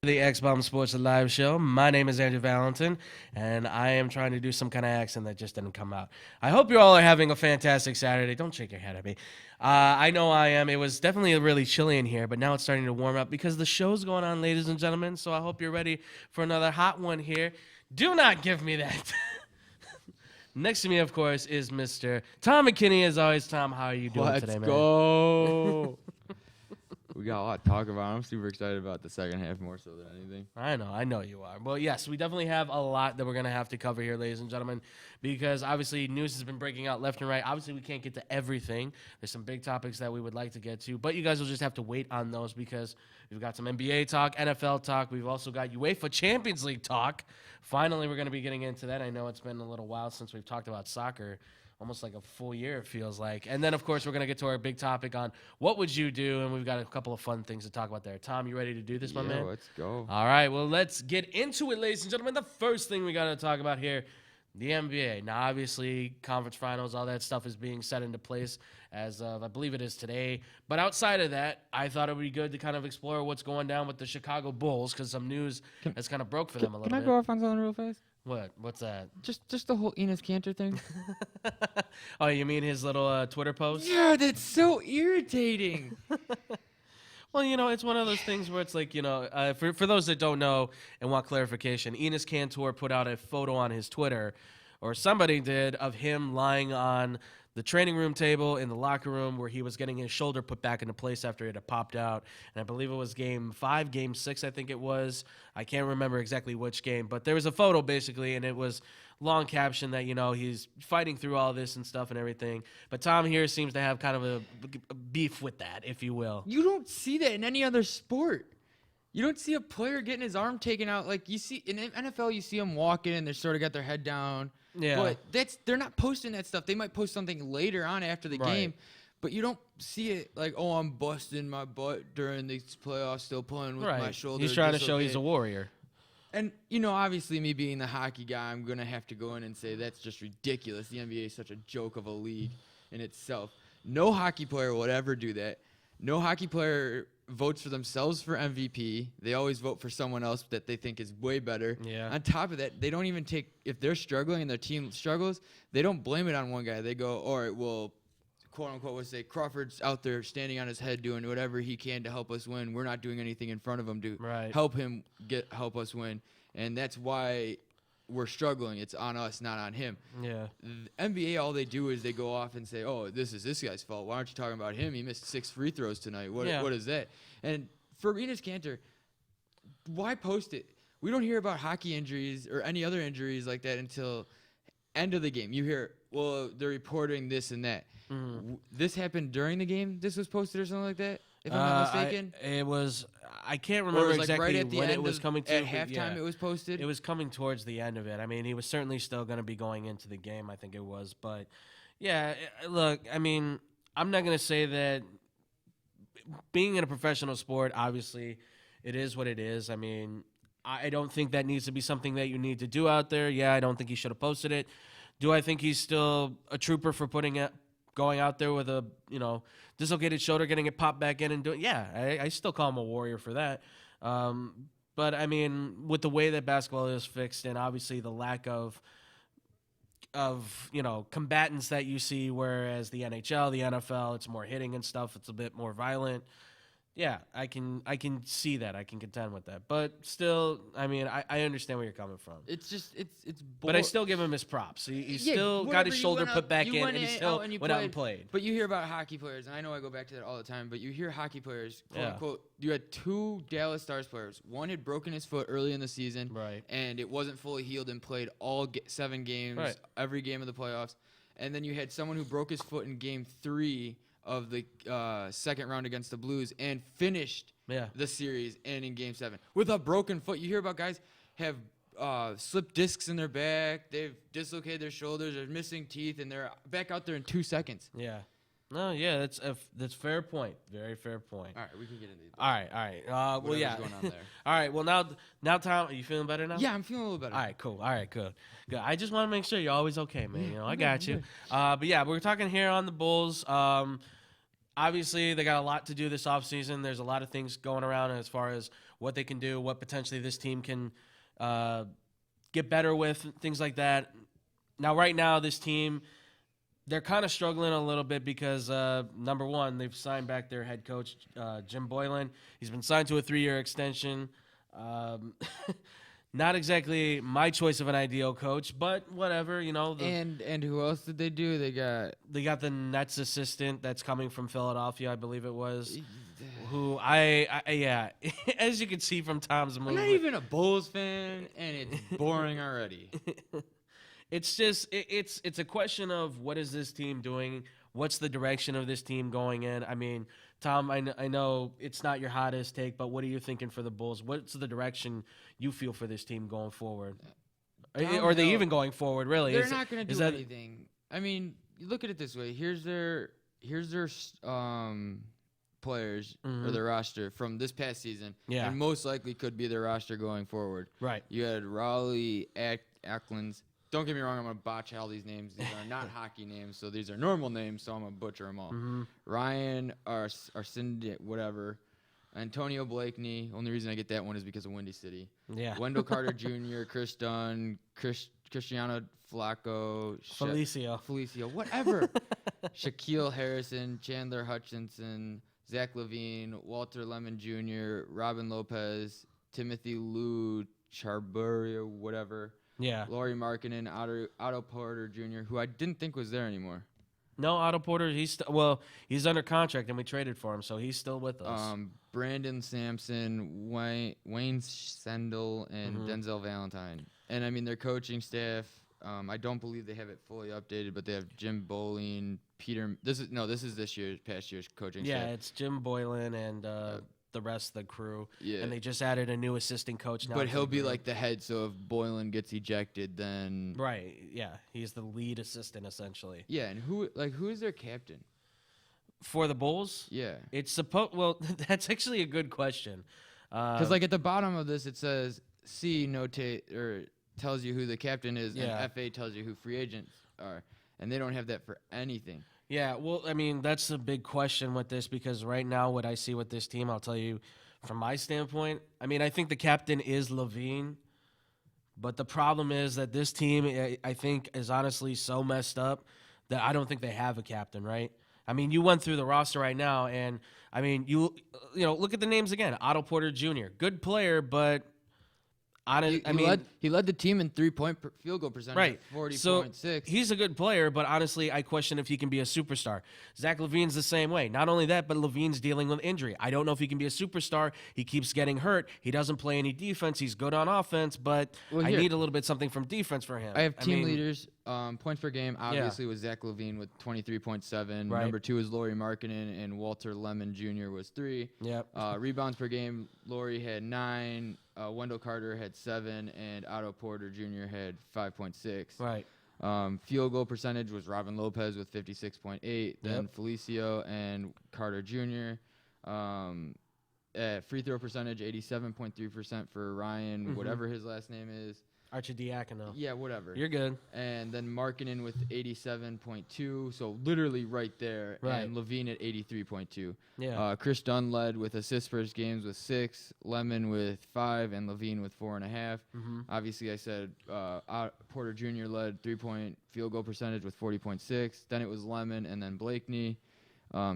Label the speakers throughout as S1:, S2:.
S1: The X-Bomb Sports Live Show. My name is Andrew Valentin, and I am trying to do some kind of accent that just didn't come out. I hope you all are having a fantastic Saturday. Don't shake your head at me. I know I am. It was definitely really chilly in here, but now it's starting to warm up because the show's going on, ladies and gentlemen, so I hope you're ready for another hot one here. Do not give me that. Next to me, of course, is Mr. Tom McKinney. As always, Tom, how are you doing today, man?
S2: Let's go. We got a lot to talk about. I'm super excited about the second half more so than anything.
S1: I know you are. Well, yes, we definitely have a lot that we're going to have to cover here, ladies and gentlemen, because obviously news has been breaking out left and right. Obviously, we can't get to everything. There's some big topics that we would like to get to, but you guys will just have to wait on those because we've got some NBA talk, NFL talk. We've also got UEFA Champions League talk. Finally, we're going to be getting into that. I know it's been a little while since we've talked about soccer. Almost like a full year, it feels like. And then, of course, we're going to get to our big topic on what would you do, and we've got a couple of fun things to talk about there. Tom, you ready to do this, my man?
S2: Let's go.
S1: All right, well, let's get into it, ladies and gentlemen. The first thing we got to talk about here, the NBA. Now, obviously, conference finals, all that stuff is being set into place as of, I believe it is today. But outside of that, I thought it would be good to kind of explore what's going down with the Chicago Bulls because some news has kind of broke for them a little bit.
S2: Can I go off on something real fast?
S1: What? What's that?
S2: Just the whole Enes Kanter thing.
S1: Oh, you mean his little Twitter post?
S2: Yeah, that's so irritating.
S1: Well, you know, it's one of those things where it's like, you know, for those that don't know and want clarification, Enes Kanter put out a photo on his Twitter, or somebody did, of him lying on the training room table in the locker room where he was getting his shoulder put back into place after it had popped out. And I believe it was game 5, game 6, I think it was. I can't remember exactly which game, but there was a photo basically, and it was long caption that, you know, he's fighting through all this and stuff and everything. But Tom here seems to have kind of a beef with that, if you will.
S2: You don't see that in any other sport. You don't see a player getting his arm taken out. Like, you see in the NFL, you see them walking and they sort of got their head down.
S1: Yeah.
S2: But they're not posting that stuff. They might post something later on after the game, but you don't see it like, oh, I'm busting my butt during these playoffs, still playing with my shoulder.
S1: He's trying to show he's a warrior.
S2: And, you know, obviously me being the hockey guy, I'm going to have to go in and say that's just ridiculous. The NBA is such a joke of a league in itself. No hockey player would ever do that. No hockey player votes for themselves for MVP. They always vote for someone else that they think is way better.
S1: Yeah.
S2: On top of that, they don't even take, if they're struggling and their team struggles, they don't blame it on one guy. They go, all right, well, quote unquote, would say Crawford's out there standing on his head doing whatever he can to help us win. We're not doing anything in front of him to help him help us win. And that's why we're struggling. It's on us, not on him.
S1: Yeah.
S2: The NBA, all they do is they go off and say, oh, this is this guy's fault. Why aren't you talking about him? He missed 6 free throws tonight. What is that? And for Enes Kanter, why post it? We don't hear about hockey injuries or any other injuries like that until end of the game. You hear, well, they're reporting this and that. Mm-hmm. This happened during the game? This was posted or something like that? If I'm not mistaken?
S1: I can't remember exactly
S2: right
S1: when it was coming to.
S2: At halftime, it was posted?
S1: It was coming towards the end of it. I mean, he was certainly still going to be going into the game, I think it was. But, yeah, look, I mean, I'm not going to say that being in a professional sport, obviously, it is what it is. I mean, I don't think that needs to be something that you need to do out there. Yeah, I don't think he should have posted it. Do I think he's still a trooper for going out there with a, you know, dislocated shoulder, getting it popped back in and doing? Yeah, I still call him a warrior for that. But I mean, with the way that basketball is fixed and obviously the lack of you know, combatants that you see, whereas the NHL, the NFL, it's more hitting and stuff. It's a bit more violent. Yeah, I can see that. I can contend with that. But still, I mean, I understand where you're coming from.
S2: It's just, it's
S1: But I still give him his props. He still got his shoulder put back in, and he still went out and played.
S2: But you hear about hockey players, and I know I go back to that all the time, but you hear hockey players, quote unquote, you had 2 Dallas Stars players. One had broken his foot early in the season, and it wasn't fully healed and played all 7 games, every game of the playoffs. And then you had someone who broke his foot in game 3 of the second round against the Blues and finished the series and in game 7 with a broken foot. You hear about guys have slipped discs in their back, they've dislocated their shoulders, they're missing teeth, and they're back out there in 2 seconds.
S1: Yeah. No, yeah, that's fair point. Very fair point.
S2: All right, we can get into it.
S1: All right. Well, yeah.
S2: Going on there.
S1: All right. Well, now, Tom, are you feeling better now?
S2: Yeah, I'm feeling a little better.
S1: All right, cool. All right, good. I just want to make sure you're always okay, man. You know, I got you. But yeah, we're talking here on the Bulls. obviously they got a lot to do this offseason. There's a lot of things going around as far as what they can do, what potentially this team can get better with, things like that. Now, right now, this team, they're kind of struggling a little bit because, number one, they've signed back their head coach, Jim Boylan. He's been signed to a 3-year extension. Not exactly my choice of an ideal coach, but whatever,
S2: And who else did they do? They got
S1: the Nets assistant that's coming from Philadelphia, I believe it was. Who yeah, as you can see from Tom's movie.
S2: I'm not even a Bulls fan, and it's boring already.
S1: It's just it's a question of what is this team doing? What's the direction of this team going in? I mean, Tom, I know it's not your hottest take, but what are you thinking for the Bulls? What's the direction you feel for this team going forward? Or are they even going forward, really?
S2: They're not going to do anything. I mean, you look at it this way. Here's their players or their roster from this past season, and most likely could be their roster going forward.
S1: Right.
S2: You had Raleigh, Acklands. Don't get me wrong, I'm going to botch all these names. These are not hockey names, so these are normal names, so I'm going to butcher them all. Ryan, Arcindi, whatever. Antonio Blakeney. Only reason I get that one is because of Windy City.
S1: Yeah.
S2: Wendell Carter Jr., Chris Dunn, Cristiano Flacco. Felicio, whatever. Shaquille Harrison, Chandler Hutchinson, Zach Levine, Walter Lemon Jr., Robin Lopez, Timothy Lou Charbury, whatever.
S1: Yeah.
S2: Laurie Markkinen, Otto Porter Jr., who I didn't think was there anymore.
S1: No, Otto Porter, he's under contract, and we traded for him, so he's still with us.
S2: Brandon Sampson, Wayne Sendel, and Denzel Valentine. And, I mean, their coaching staff, I don't believe they have it fully updated, but they have Jim Boylan, Peter. This is past year's coaching staff.
S1: Yeah, it's Jim Boylan and the rest of the crew.
S2: Yeah.
S1: And they just added a new assistant coach now.
S2: But he'll be like the head, so if Boylan gets ejected, then
S1: right, yeah, he's the lead assistant essentially.
S2: Yeah, and who is their captain
S1: for the Bulls?
S2: Yeah,
S1: it's well, that's actually a good question.
S2: Because at the bottom of this it says C notate or tells you who the captain is, and FA tells you who free agents are, and they don't have that for anything.
S1: Yeah, well, I mean, that's a big question with this because right now what I see with this team, I'll tell you from my standpoint, I mean, I think the captain is Levine, but the problem is that this team, I think, is honestly so messed up that I don't think they have a captain, right? I mean, you went through the roster right now, and, I mean, you look at the names again. Otto Porter Jr., good player, but
S2: he led the team in 3-point field goal percentage,
S1: right?
S2: 40.6.
S1: So he's a good player, but honestly, I question if he can be a superstar. Zach LaVine's the same way. Not only that, but LaVine's dealing with injury. I don't know if he can be a superstar. He keeps getting hurt. He doesn't play any defense. He's good on offense, but I need a little bit something from defense for him.
S2: I have team leaders. Points per game, obviously, was Zach LaVine with 23.7.
S1: Right.
S2: Number 2 is Laurie Markkinen, and Walter Lemon Jr. was 3.
S1: Yep.
S2: Rebounds per game, Laurie had 9. Wendell Carter had 7, and Otto Porter Jr. had 5.6.
S1: Right.
S2: Field goal percentage was Robin Lopez with 56.8. Then Felicio and Carter Jr. Free throw percentage, 87.3% for Ryan, whatever his last name is.
S1: Archidiacono.
S2: Yeah, whatever.
S1: You're good.
S2: And then Markkinen with 87.2, so literally right there.
S1: Right.
S2: And Levine at 83.2.
S1: Yeah.
S2: Chris Dunn led with assists per games with 6, Lemon with 5, and Levine with 4.5. Obviously, I said Porter Jr. led 3-point field goal percentage with 40.6. Then it was Lemon and then Blakeney.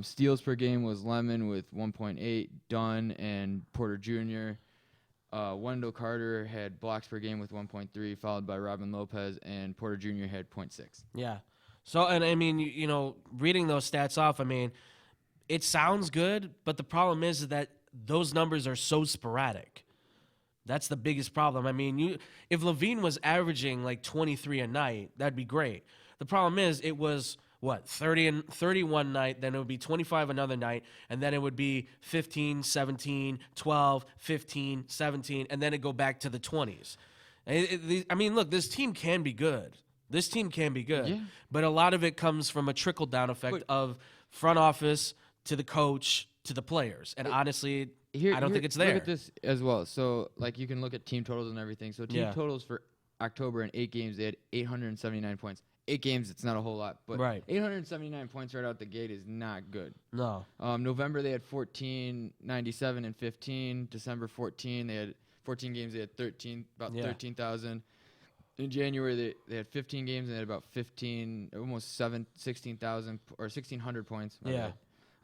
S2: Steals per game was Lemon with 1.8, Dunn and Porter Jr. Wendell Carter had blocks per game with 1.3, followed by Robin Lopez, and Porter Jr. had 0.6.
S1: Yeah. So, and I mean, reading those stats off, I mean, it sounds good, but the problem is that those numbers are so sporadic. That's the biggest problem. I mean, if Levine was averaging like 23 a night, that'd be great. The problem is it was 30 one night, then it would be 25 another night, and then it would be 15, 17, 12, 15, 17, and then it'd go back to the 20s. I mean, look, this team can be good.
S2: Yeah.
S1: But a lot of it comes from a trickle-down effect of front office to the coach to the players. And honestly, I don't think it's there.
S2: Look at this as well. So, you can look at team totals and everything. So, team totals for October in 8 games, they had 879 points. 8 games, it's not a whole lot, but 879 points right out the gate is not good.
S1: No.
S2: November, they had 1497 and 15. December 14, they had 14 games, they had 13,000. In January, they had 15 games, and they had about 16,000 or 1,600 points.
S1: Yeah.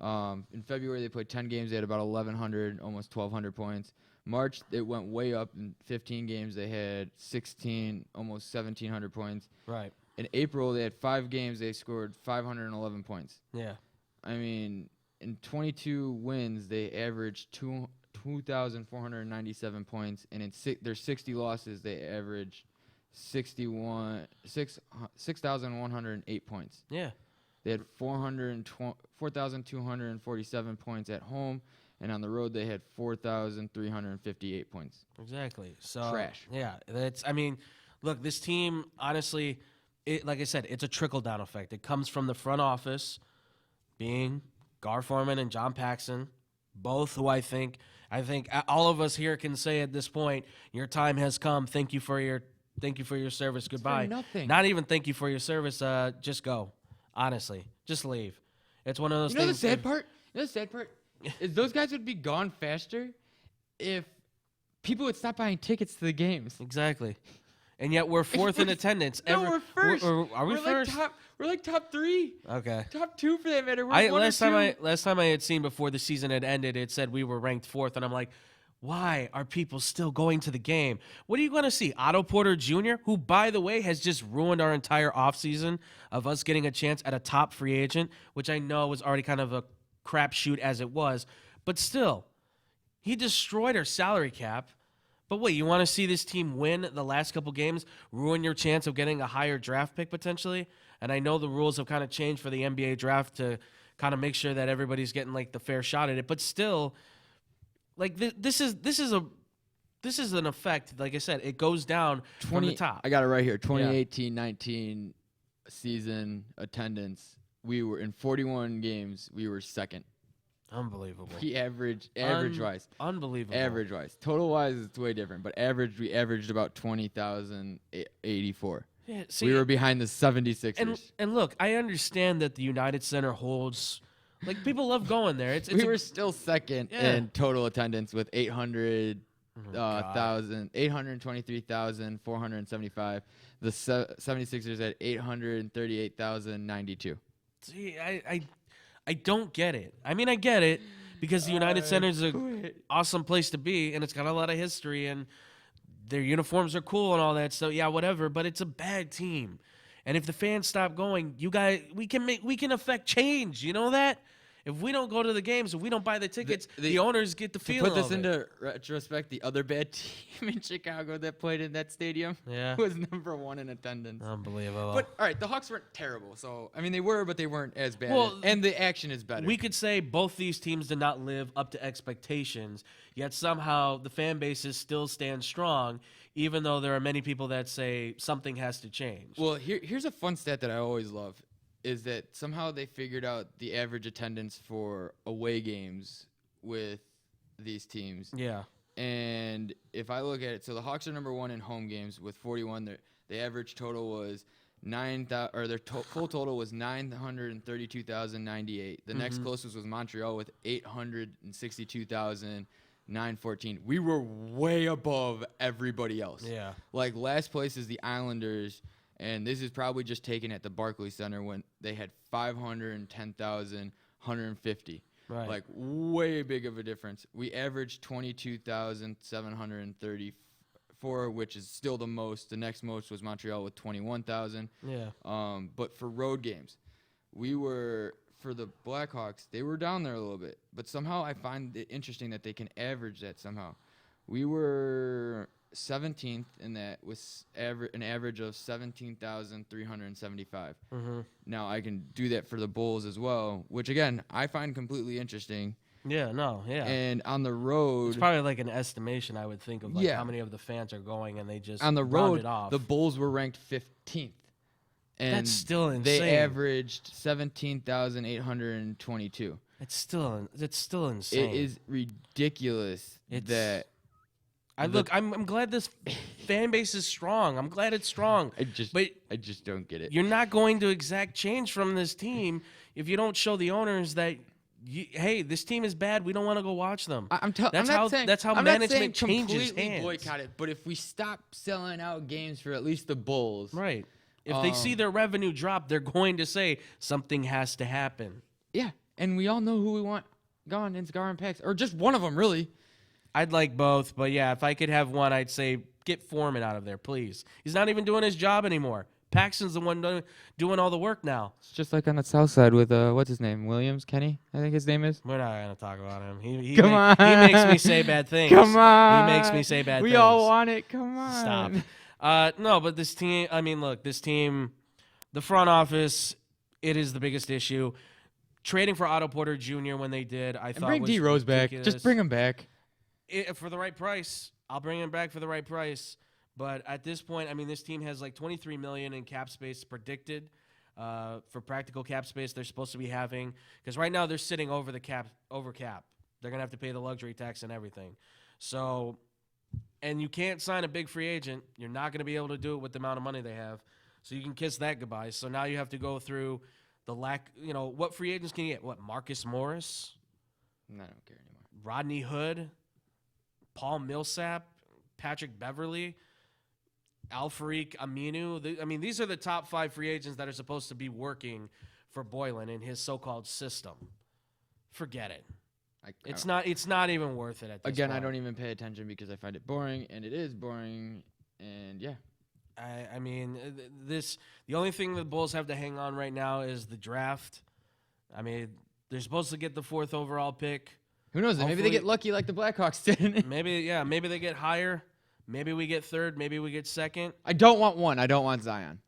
S2: In February, they played 10 games, they had about 1,100, almost 1,200 points. March, it went way up. In 15 games, they had 16, almost 1,700 points.
S1: Right.
S2: In April, they had 5 games, they scored 511 points.
S1: Yeah.
S2: I mean, in 22 wins, they averaged 2,497 points, and in their 60 losses, they averaged 6,108 points.
S1: Yeah.
S2: They had 4,247 points at home, and on the road they had 4,358 points.
S1: Exactly. So
S2: trash.
S1: Yeah, look, this team honestly, like I said, it's a trickle-down effect. It comes from the front office, being Gar Forman and John Paxson, both who I think all of us here can say at this point, your time has come. Thank you for your service. Goodbye.
S2: Nothing.
S1: Not even thank you for your service. Just go. Honestly, just leave. It's one of those things.
S2: The sad part is those guys would be gone faster if people would stop buying tickets to the games.
S1: Exactly. And yet we're fourth in attendance.
S2: No, we're first.
S1: Are we first?
S2: We're like top 3.
S1: Okay.
S2: Top 2 for that matter.
S1: Last time I had seen before the season had ended, it said we were ranked 4th, and I'm like, why are people still going to the game? What are you going to see? Otto Porter Jr., who, by the way, has just ruined our entire offseason of us getting a chance at a top free agent, which I know was already kind of a crapshoot as it was. But still, he destroyed our salary cap. But wait, you want to see this team win the last couple games, ruin your chance of getting a higher draft pick potentially? And I know the rules have kind of changed for the NBA draft to kind of make sure that everybody's getting like the fair shot at it. But still, like this is an effect. Like I said, it goes down from the top.
S2: I got it right here. 2018-19 season attendance. We were in 41 games. We were second.
S1: Unbelievable.
S2: We average-wise.
S1: Unbelievable.
S2: Average-wise. Total-wise, it's way different. But we averaged about 20,084.
S1: Yeah, see,
S2: we were behind the 76ers.
S1: And look, I understand that the United Center holds. Like, people love going there.
S2: We were still second in total attendance with 823,475. The 76ers at 838,092.
S1: See, I don't get it. I mean, I get it because the United Center is an awesome place to be, and it's got a lot of history, and their uniforms are cool and all that. So yeah, whatever. But it's a bad team, and if the fans stop going, we can affect change. You know that. If we don't go to the games, if we don't buy the tickets, the owners get the feeling.
S2: To put this into retrospect, the other bad team in Chicago that played in that stadium was number 1 in attendance.
S1: Unbelievable.
S2: But all right, the Hawks weren't terrible. So I mean, they were, but they weren't as bad. Well, and the action is better.
S1: We could say both these teams did not live up to expectations. Yet somehow the fan bases still stand strong, even though there are many people that say something has to change.
S2: Well, here's a fun stat that I always love. Is that somehow they figured out the average attendance for away games with these teams.
S1: Yeah.
S2: And if I look at it, so the Hawks are number 1 in home games with 41. The average total was full total was 932,098. The next closest was Montreal with 862,914. We were way above everybody else.
S1: Yeah.
S2: Like last place is the Islanders. And this is probably just taken at the Barclays Center when they had 510,150.
S1: Right.
S2: Like way big of a difference. We averaged 22,734, which is still the most. The next most was Montreal with 21,000.
S1: Yeah.
S2: But for road games, for the Blackhawks, they were down there a little bit. But somehow I find it interesting that they can average that somehow. We were 17th in that with an average of 17,375. Now I can do that for the Bulls as well, which again I find completely interesting.
S1: Yeah, no, yeah.
S2: And on the road,
S1: it's probably like an estimation I would think of like how many of the fans are going, and they just
S2: on the road
S1: it off.
S2: The Bulls were ranked 15th. And
S1: that's still insane.
S2: They averaged 17,822.
S1: It's still insane.
S2: It is ridiculous that
S1: I'm glad this fan base is strong. I'm glad it's strong.
S2: I just don't get it.
S1: You're not going to exact change from this team if you don't show the owners that, hey, this team is bad. We don't want to go watch them. That's how management changes hands.
S2: Boycott it, but if we stop selling out games for at least the Bulls,
S1: right? If they see their revenue drop, they're going to say something has to happen.
S2: Yeah, and we all know who we want gone in Cigar and Pax, or just one of them, really.
S1: I'd like both, but yeah, if I could have one, I'd say get Foreman out of there, please. He's not even doing his job anymore. Paxton's the one doing all the work now.
S2: It's just like on the south side with, what's his name? Williams? Kenny? I think his name is.
S1: We're not going to talk about him. He makes me say bad things.
S2: Come on.
S1: He makes me say bad things.
S2: We all want it. Come on.
S1: Stop. No, but this team, this team, the front office, it is the biggest issue. Trading for Otto Porter Jr. when they did, I thought
S2: bring
S1: was
S2: D Rose back. Just bring him back.
S1: For the right price. I'll bring him back for the right price. But at this point, this team has like $23 million in cap space predicted for practical cap space they're supposed to be having. Because right now they're sitting over cap. They're going to have to pay the luxury tax and everything. So, and you can't sign a big free agent. You're not going to be able to do it with the amount of money they have. So you can kiss that goodbye. So now you have to go through the what free agents can you get? What, Marcus Morris?
S2: I don't care anymore.
S1: Rodney Hood? Paul Millsap? Patrick Beverly? Al-Farouq Aminu. These are the top 5 free agents that are supposed to be working for Boylen in his so-called system. Forget it. It's not even worth it at this point.
S2: I don't even pay attention because I find it boring, and it is boring, and yeah.
S1: The only thing the Bulls have to hang on right now is the draft. They're supposed to get the 4th overall pick.
S2: Who knows? Maybe they get lucky like the Blackhawks did.
S1: Maybe they get higher. Maybe we get 3rd. Maybe we get 2nd.
S2: I don't want 1. I don't want Zion.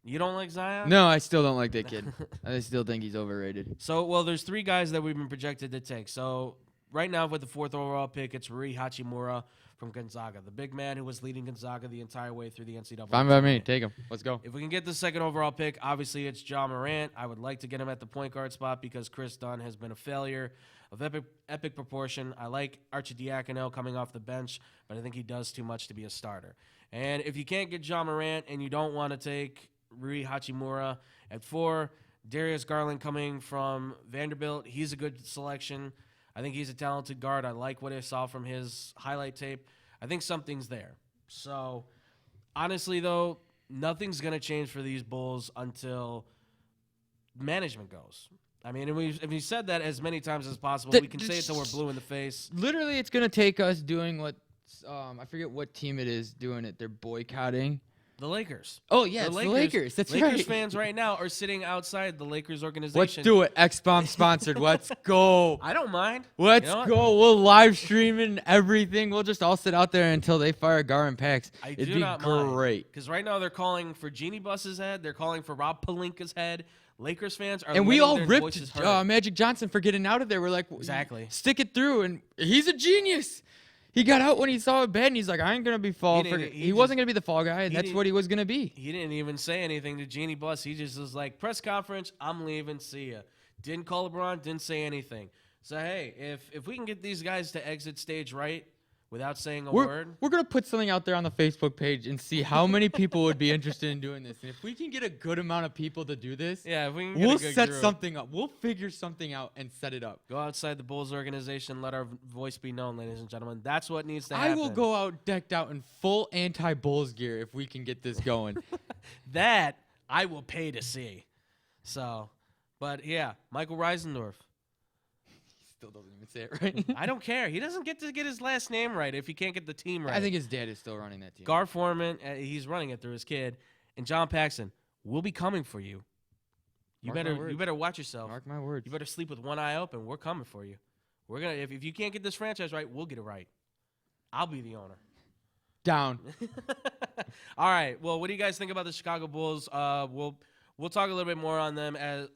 S1: You don't like Zion?
S2: No, I still don't like that kid. I still think he's overrated.
S1: So, there's 3 guys that we've been projected to take. So, right now with the 4th overall pick, it's Rui Hachimura from Gonzaga, the big man who was leading Gonzaga the entire way through the NCAA.
S2: Fine by me. Take him. Let's go.
S1: If we can get the 2nd overall pick, obviously it's Ja Morant. I would like to get him at the point guard spot because Chris Dunn has been a failure of epic proportion. I like Arcidiacono coming off the bench, but I think he does too much to be a starter. And if you can't get Ja Morant and you don't want to take Rui Hachimura at 4, Darius Garland coming from Vanderbilt. He's a good selection. I think he's a talented guard. I like what I saw from his highlight tape. I think something's there. So, honestly, though, nothing's going to change for these Bulls until management goes. If we said that as many times as possible, we can say it till we're blue in the face.
S2: Literally, it's going to take us doing what I forget what team it is doing it. They're boycotting.
S1: The Lakers.
S2: Oh, yeah, the Lakers. That's
S1: Lakers
S2: right.
S1: fans right now are sitting outside the Lakers organization.
S2: Let's do it. X-Bomb sponsored. Let's go.
S1: I don't mind.
S2: Let's go. We'll live stream and everything. We'll just all sit out there until they fire Gar and Pax. It'd be great.
S1: Because right now they're calling for Jeannie Buss's head. They're calling for Rob Pelinka's head. Lakers fans are.
S2: And we all ripped Magic Johnson for getting out of there. We're like,
S1: exactly.
S2: Stick it through. And he's a genius. He got out when he saw a bed, and he's like, I ain't going to be fall. He wasn't going to be the fall guy, and that's what he was going to be.
S1: He didn't even say anything to Jeannie Buss. He just was like, press conference, I'm leaving, see ya. Didn't call LeBron, didn't say anything. So, hey, if we can get these guys to exit stage right without saying a word.
S2: We're going to put something out there on the Facebook page and see how many people would be interested in doing this. And if we can get a good amount of people to do this,
S1: if we can
S2: we'll set something up. We'll figure something out and set it up.
S1: Go outside the Bulls organization. Let our voice be known, ladies and gentlemen. That's what needs to happen.
S2: I will go out decked out in full anti-Bulls gear if we can get this going.
S1: That I will pay to see. So, but yeah, Michael Reisendorf.
S2: Still doesn't even say it right.
S1: I don't care. He doesn't get to get his last name right if he can't get the team right.
S2: I think his dad is still running that team.
S1: Gar Foreman, he's running it through his kid, and John Paxson will be coming for you. You better watch yourself.
S2: Mark my words.
S1: You better sleep with one eye open. We're coming for you. We're gonna if you can't get this franchise right, we'll get it right. I'll be the owner.
S2: Down.
S1: All right. Well, what do you guys think about the Chicago Bulls? We'll talk a little bit more on them as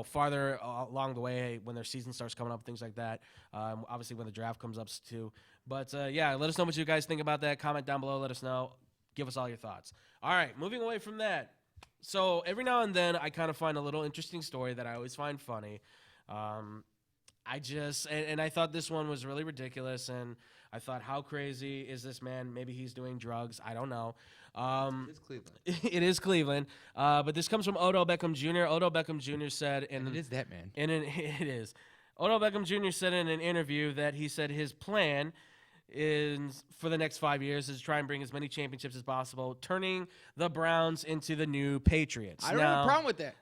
S1: farther along the way when their season starts coming up, things like that. Obviously, when the draft comes up too. But let us know what you guys think about that. Comment down below. Let us know. Give us all your thoughts. All right. Moving away from that. So every now and then, I kind of find a little interesting story that I always find funny. I thought this one was really ridiculous, and I thought, how crazy is this man? Maybe he's doing drugs. I don't know.
S3: It's Cleveland.
S1: It is Cleveland. But this comes from Odell Beckham Jr. Odell Beckham Jr. said,
S2: and it is that man.
S1: It is. Odell Beckham Jr. said in an interview that he said his plan is for the next 5 years is to try and bring as many championships as possible, turning the Browns into the new Patriots.
S2: I don't have a problem with that.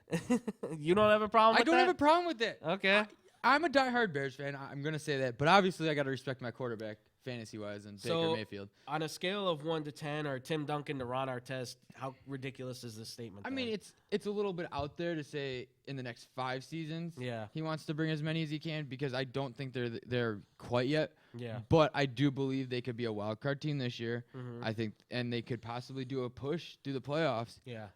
S1: You don't have a problem with that?
S2: I don't have a problem with that.
S1: Okay.
S2: I'm a diehard Bears fan. I'm going to say that. But obviously, I got to respect my quarterback, fantasy-wise, and Baker Mayfield.
S1: On a scale of 1 to 10, or Tim Duncan to Ron Artest, how ridiculous is this statement?
S2: I mean, it's a little bit out there to say in the next 5 seasons, he wants to bring as many as he can, because I don't think they're quite yet.
S1: Yeah.
S2: But I do believe they could be a wild card team this year. I think, and they could possibly do a push through the playoffs.
S1: Yeah.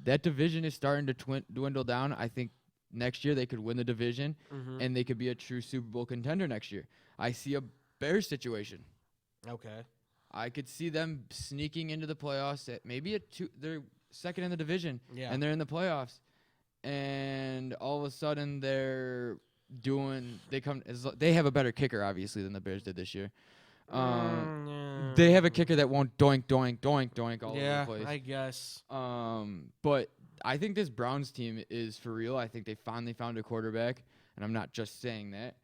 S2: That division is starting to dwindle down. I think next year they could win the division, and they could be a true Super Bowl contender next year. I see a Bears situation.
S1: Okay.
S2: I could see them sneaking into the playoffs at maybe they're second in the division, and they're in the playoffs, and all of a sudden they have a better kicker, obviously, than the Bears did this year. They have a kicker that won't doink doink doink doink all over the place.
S1: I guess.
S2: But I think this Browns team is for real. I think they finally found a quarterback, and I'm not just saying that.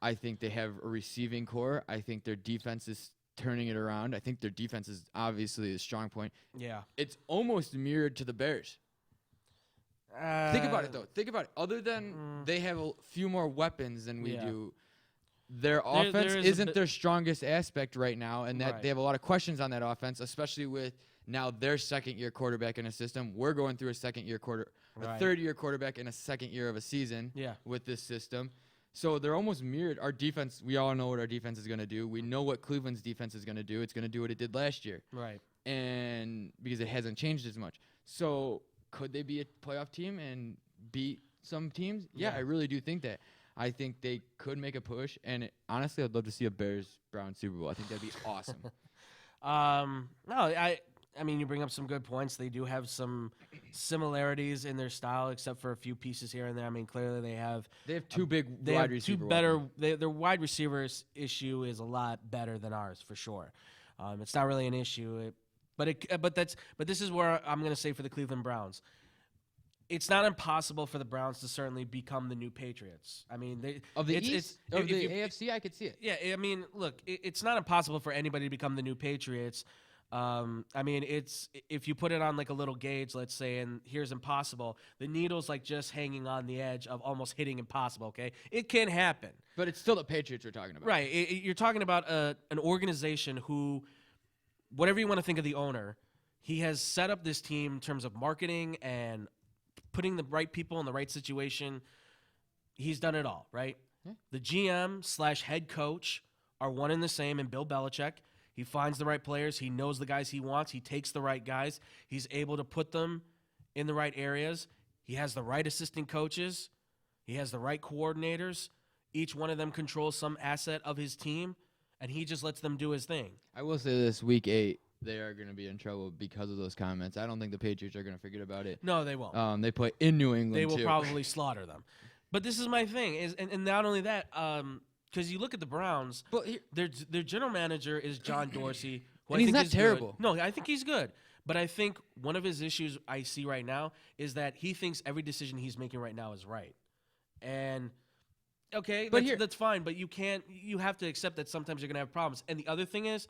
S2: I think they have a receiving core. I think their defense is turning it around. I think their defense is obviously a strong point.
S1: Yeah.
S2: It's almost mirrored to the Bears. Think about it, though. Think about it. Other than they have a few more weapons than we do, their offense isn't their strongest aspect right now, and that they have a lot of questions on that offense, especially with now their second-year quarterback in a system. We're going through a third-year quarterback in a second year of a season with this system. So they're almost mirrored. Our defense, we all know what our defense is going to do. We know what Cleveland's defense is going to do. It's going to do what it did last year.
S1: Right.
S2: And because it hasn't changed as much. So could they be a playoff team and beat some teams? Yeah, I really do think that. I think they could make a push. And honestly, I'd love to see a Bears-Browns Super Bowl. I think that'd be awesome.
S1: No, I mean, you bring up some good points. They do have some similarities in their style, except for a few pieces here and there. I mean, clearly they have
S2: two big wide receiver.
S1: Their wide receivers issue is a lot better than ours for sure. It's not really an issue, but this is where I'm going to say for the Cleveland Browns, it's not impossible for the Browns to certainly become the new Patriots. I mean, the
S2: AFC, I could see it.
S1: Yeah, I mean, look, it's not impossible for anybody to become the new Patriots. I mean, it's if you put it on like a little gauge, let's say, and here's impossible, the needle's like just hanging on the edge of almost hitting impossible, okay? It can happen.
S2: But it's still the Patriots we're talking about.
S1: Right. You're talking about an organization who, whatever you want to think of the owner, he has set up this team in terms of marketing and putting the right people in the right situation. He's done it all, right? Yeah. The GM/head coach are one and the same in Bill Belichick. He finds the right players. He knows the guys he wants. He takes the right guys. He's able to put them in the right areas. He has the right assistant coaches. He has the right coordinators. Each one of them controls some asset of his team, and he just lets them do his thing.
S2: I will say this, Week 8, they are going to be in trouble because of those comments. I don't think the Patriots are going to forget about it.
S1: No, they won't.
S2: They play in New England,
S1: They will probably slaughter them. But this is my thing, and not only that, because you look at the Browns, their general manager is John Dorsey.
S2: And he's not terrible.
S1: Good. No, I think he's good. But I think one of his issues I see right now is that he thinks every decision he's making right now is right. And, okay, that's fine, but you have to accept that sometimes you're going to have problems. And the other thing is,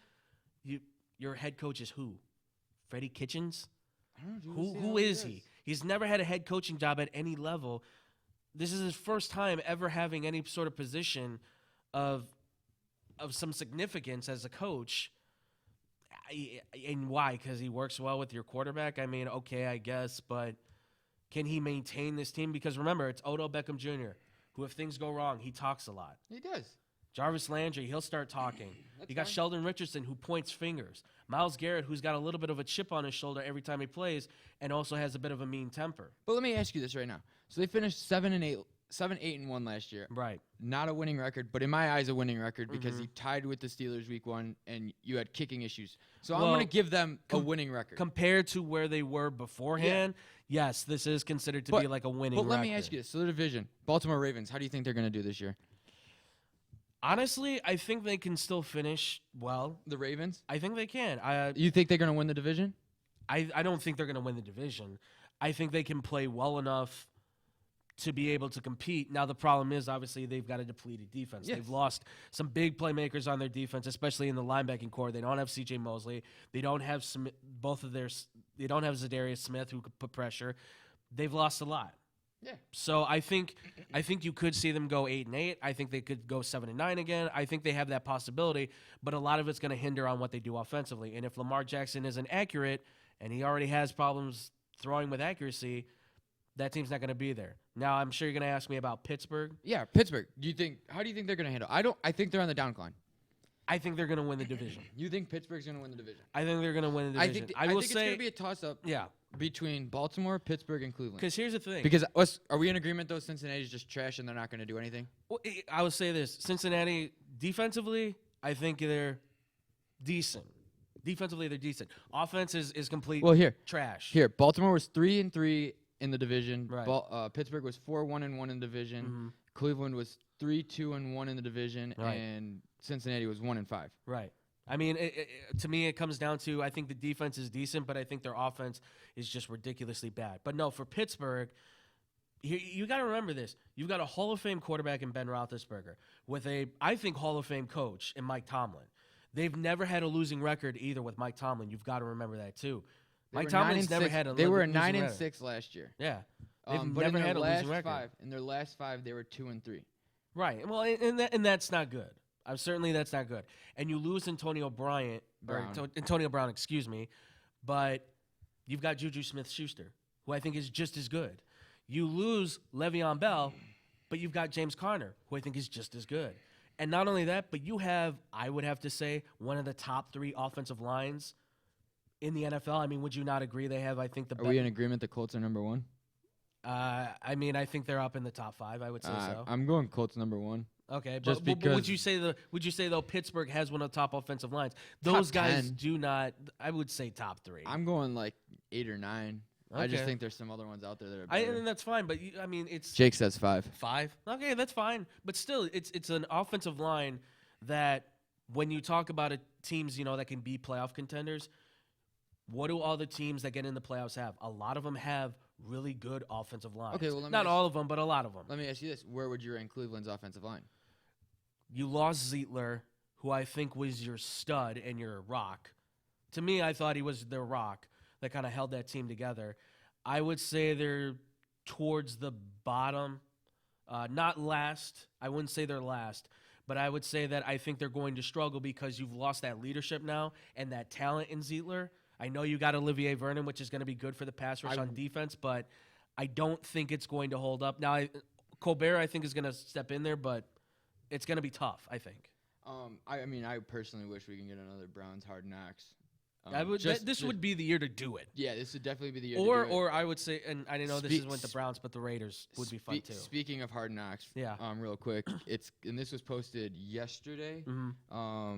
S1: your head coach is who? Freddie Kitchens?
S2: I don't know.
S1: Who is he? He's never had a head coaching job at any level. This is his first time ever having any sort of position of some significance as a coach. And why? Because he works well with your quarterback? I mean, okay, I guess, but can he maintain this team? Because remember, it's Odell Beckham Jr., who if things go wrong, he talks a lot.
S2: He does.
S1: Jarvis Landry, he'll start talking. You got Sheldon Richardson, who points fingers. Myles Garrett, who's got a little bit of a chip on his shoulder every time he plays and also has a bit of a mean temper.
S2: But let me ask you this right now. So they finished 7-8-1 last year.
S1: Right.
S2: Not a winning record, but in my eyes, a winning record because he tied with the Steelers Week 1, and you had kicking issues. So I'm going to give them a winning record.
S1: Compared to where they were beforehand, yes, this is considered to be like a winning record.
S2: But let me ask you this. So the division, Baltimore Ravens, how do you think they're going to do this year?
S1: Honestly, I think they can still finish well.
S2: The Ravens?
S1: I think they can.
S2: You think they're going to win the division?
S1: I don't think they're going to win the division. I think they can play well enough to be able to compete. Now, the problem is, obviously, they've got a depleted defense.
S2: Yes.
S1: They've lost some big playmakers on their defense, especially in the linebacking core. They don't have C.J. Mosley. They don't have They don't have Zadarius Smith who could put pressure. They've lost a lot.
S2: Yeah.
S1: So I think you could see them go 8-8. I think they could go 7-9 again. I think they have that possibility, but a lot of it's going to hinder on what they do offensively. And if Lamar Jackson isn't accurate, and he already has problems throwing with accuracy, that team's not going to be there. Now, I'm sure you're going to ask me about Pittsburgh.
S2: Yeah, Pittsburgh. How do you think they're going to handle? I think they're on the downcline.
S1: I think they're going to win the division.
S2: You think Pittsburgh's going to win the division?
S1: I think they're going to win the division.
S2: I think it's going to be a toss-up.
S1: Yeah.
S2: Between Baltimore, Pittsburgh, and Cleveland.
S1: Because here's the thing.
S2: Because are we in agreement, though, Cincinnati's just trash and they're not going to do anything?
S1: Well, I would say this. Cincinnati, defensively, I think they're decent. Defensively, they're decent. Offense is complete trash.
S2: Here, Baltimore was 3-3 in the division.
S1: Right.
S2: Pittsburgh was 4-1-1 in the division. Mm-hmm. Cleveland was 3-2-1 in the division. Right. And Cincinnati was 1-5.
S1: Right. I mean, to me, it comes down to I think the defense is decent, but I think their offense is just ridiculously bad. But no, for Pittsburgh, you got to remember this. You've got a Hall of Fame quarterback in Ben Roethlisberger with I think, Hall of Fame coach in Mike Tomlin. They've never had a losing record either with Mike Tomlin. You've got to remember that, too. Mike Tomlin's never had a losing record.
S2: They were 9-6 last year.
S1: Yeah. They've never had a losing record.
S2: In their last 5, they were 2-3.
S1: Right. Well, and that's not good. Certainly, that's not good. And you lose Antonio Brown, excuse me, but you've got Juju Smith-Schuster, who I think is just as good. You lose Le'Veon Bell, but you've got James Conner, who I think is just as good. And not only that, but you have, I would have to say, one of the top 3 offensive lines in the NFL. I mean, would you not agree they have, I think, the best?
S2: Are we in agreement the Colts are number 1?
S1: I mean, I think they're up in the top 5, I would say so.
S2: I'm going Colts number 1.
S1: Okay, but would you say though Pittsburgh has one of the top offensive lines? Those guys do not. I would say top 3.
S2: I'm going like 8 or 9. Okay. I just think there's some other ones out there that are better.
S1: And that's fine, but I mean it's.
S2: Jake says 5.
S1: 5. Okay, that's fine, but still, it's an offensive line that when you talk about teams that can be playoff contenders, what do all the teams that get in the playoffs have? A lot of them have really good offensive lines. Okay, well, not all of them, but a lot of them.
S2: Let me ask you this: where would you rank Cleveland's offensive line?
S1: You lost Zietler, who I think was your stud and your rock. To me, I thought he was their rock that kind of held that team together. I would say they're towards the bottom, not last. I wouldn't say they're last, but I would say that I think they're going to struggle because you've lost that leadership now and that talent in Zietler. I know you got Olivier Vernon, which is going to be good for the pass rush on defense, but I don't think it's going to hold up. Now, Colbert, I think, is going to step in there, but it's going to be tough, I think.
S2: I mean, I personally wish we can get another Browns Hard Knocks.
S1: This would be the year to do it.
S2: Yeah, this would definitely be the year to do it.
S1: Or I would say, and I didn't know this isn't the Browns, but the Raiders would be fun, too.
S2: Speaking of Hard Knocks, real quick, and this was posted yesterday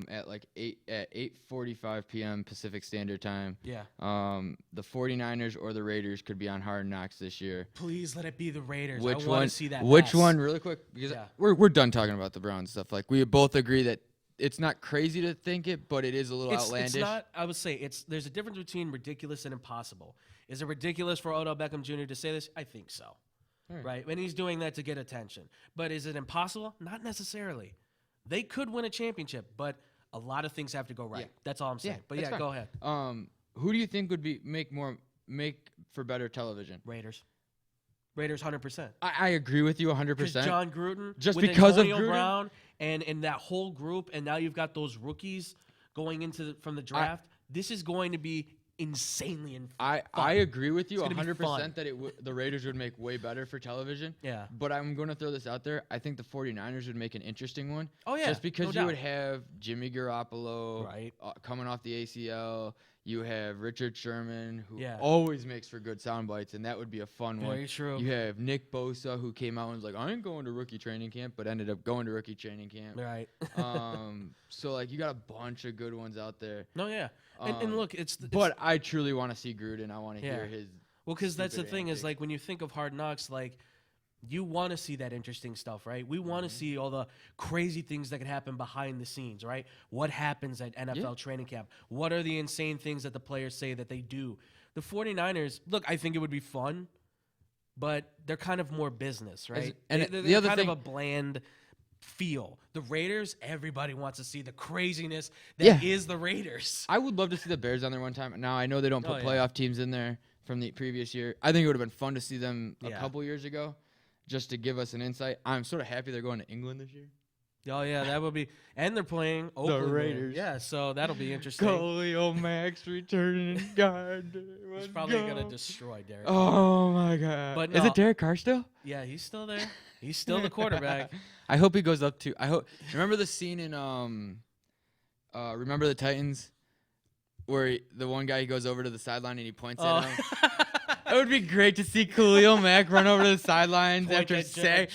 S2: at like 8:45 p.m. Pacific Standard Time.
S1: Yeah.
S2: The 49ers or the Raiders could be on Hard Knocks this year.
S1: Please let it be the Raiders. I want to see that.
S2: Which one, really quick? Because we're done talking about the Browns stuff. Like, we both agree that it's not crazy to think it, but it is a little outlandish.
S1: It's not. I would say there's a difference between ridiculous and impossible. Is it ridiculous for Odell Beckham Jr. to say this? I think so. Right? And he's doing that to get attention. But is it impossible? Not necessarily. They could win a championship, but a lot of things have to go right. Yeah. That's all I'm saying. But yeah, go ahead.
S2: Who do you think would make for better television?
S1: Raiders 100%.
S2: I agree with you 100%.
S1: Because John Gruden,
S2: just because
S1: Antonio
S2: of Gruden,
S1: Brown, and that whole group, and now you've got those rookies going from the draft. This is going to be insanely fun.
S2: I agree with you 100% that the Raiders would make way better for television.
S1: Yeah.
S2: But I'm going to throw this out there. I think the 49ers would make an interesting one.
S1: Oh, yeah.
S2: Just because you would have Jimmy Garoppolo coming off the ACL. You have Richard Sherman, who always makes for good sound bites, and that would be a fun one.
S1: Very true.
S2: You have Nick Bosa, who came out and was like, I ain't going to rookie training camp, but ended up going to rookie training camp.
S1: Right.
S2: So, like, you got a bunch of good ones out there.
S1: No, yeah. And look,
S2: but I truly want to see Gruden. I want to hear his.
S1: Well, because that's the thing is, like, when you think of Hard Knocks, like, You want to see that interesting stuff, right? We want to see all the crazy things that could happen behind the scenes, right? What happens at NFL training camp? What are the insane things that the players say that they do? The 49ers, look, I think it would be fun, but they're kind of more business, right? They're the other kind of a bland feel. The Raiders, everybody wants to see the craziness that is the Raiders.
S2: I would love to see the Bears on there one time. Now, I know they don't put playoff teams in there from the previous year. I think it would have been fun to see them a couple years ago. Just to give us an insight. I'm sort of happy they're going to England this year.
S1: Oh, yeah, that would be. And they're playing Oakland.
S2: The Raiders.
S1: Yeah, so that'll be interesting.
S2: Khalil Mack's returning guard.
S1: He's probably going to destroy Derek Carr.
S2: Oh, my God.
S1: But
S2: is it Derek Carr still?
S1: Yeah, he's still there. He's still the quarterback.
S2: I hope he goes up to. Remember the scene in Remember the Titans? Where the one guy, he goes over to the sideline and he points at him. It would be great to see Khalil Mack run over to the sidelines after he sacks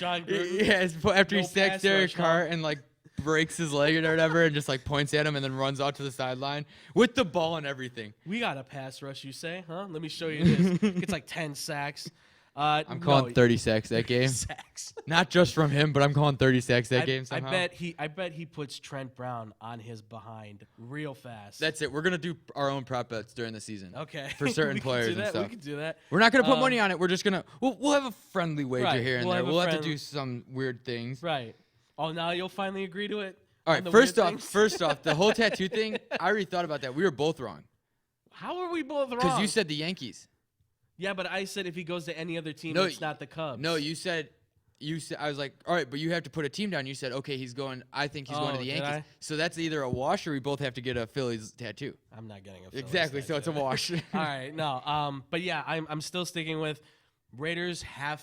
S2: Derek Carr and like breaks his leg or whatever and just like points at him and then runs out to the sideline with the ball and everything.
S1: We got a pass rush, you say? Huh? Let me show you this. It's like 10 sacks.
S2: I'm calling 30 sacks that game. Not just from him, but I'm calling 30 sacks that game somehow.
S1: I bet he puts Trent Brown on his behind real fast.
S2: That's it. We're gonna do our own prop bets during the season.
S1: Okay.
S2: For certain players and stuff.
S1: We can do that.
S2: We're not gonna put money on it. We're just gonna we'll have a friendly wager here and there. We'll have to do some weird things.
S1: Right. Oh, now you'll finally agree to it.
S2: All right. First off, the whole tattoo thing. I already thought about that. We were both wrong.
S1: How are we both wrong?
S2: Because you said the Yankees.
S1: Yeah, but I said if he goes to any other team, it's not the Cubs.
S2: No, you said. I was like, all right, but you have to put a team down. You said, okay, I think he's going to the Yankees. So that's either a wash or we both have to get a Phillies tattoo.
S1: I'm not getting a Phillies
S2: Exactly,
S1: tattoo.
S2: so it's a wash.
S1: All right, no. But yeah, I'm still sticking with Raiders have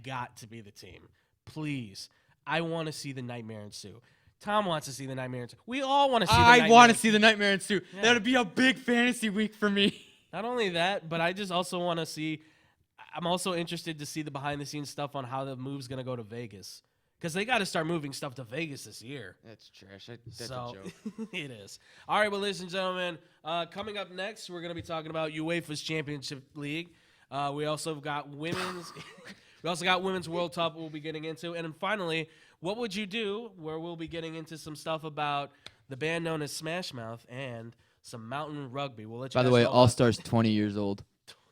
S1: got to be the team. Please. I want to see the nightmare ensue. Tom wants to see the nightmare ensue. We all want to see the nightmare.
S2: I want to see the nightmare ensue. Yeah. That would be a big fantasy week for me.
S1: Not only that, but I just also want to see – I'm also interested to see the behind-the-scenes stuff on how the move's going to go to Vegas. Because they got to start moving stuff to Vegas this year.
S2: That's trash. That's a joke.
S1: It is. All right, well, ladies and gentlemen, coming up next, we're going to be talking about UEFA's Championship League. We also got women's – we also got Women's World Cup we'll be getting into. And then finally, What Would You Do, where we'll be getting into some stuff about the band known as Smash Mouth and – some mountain rugby. We'll let you
S2: By the way, All Star's 20 years old.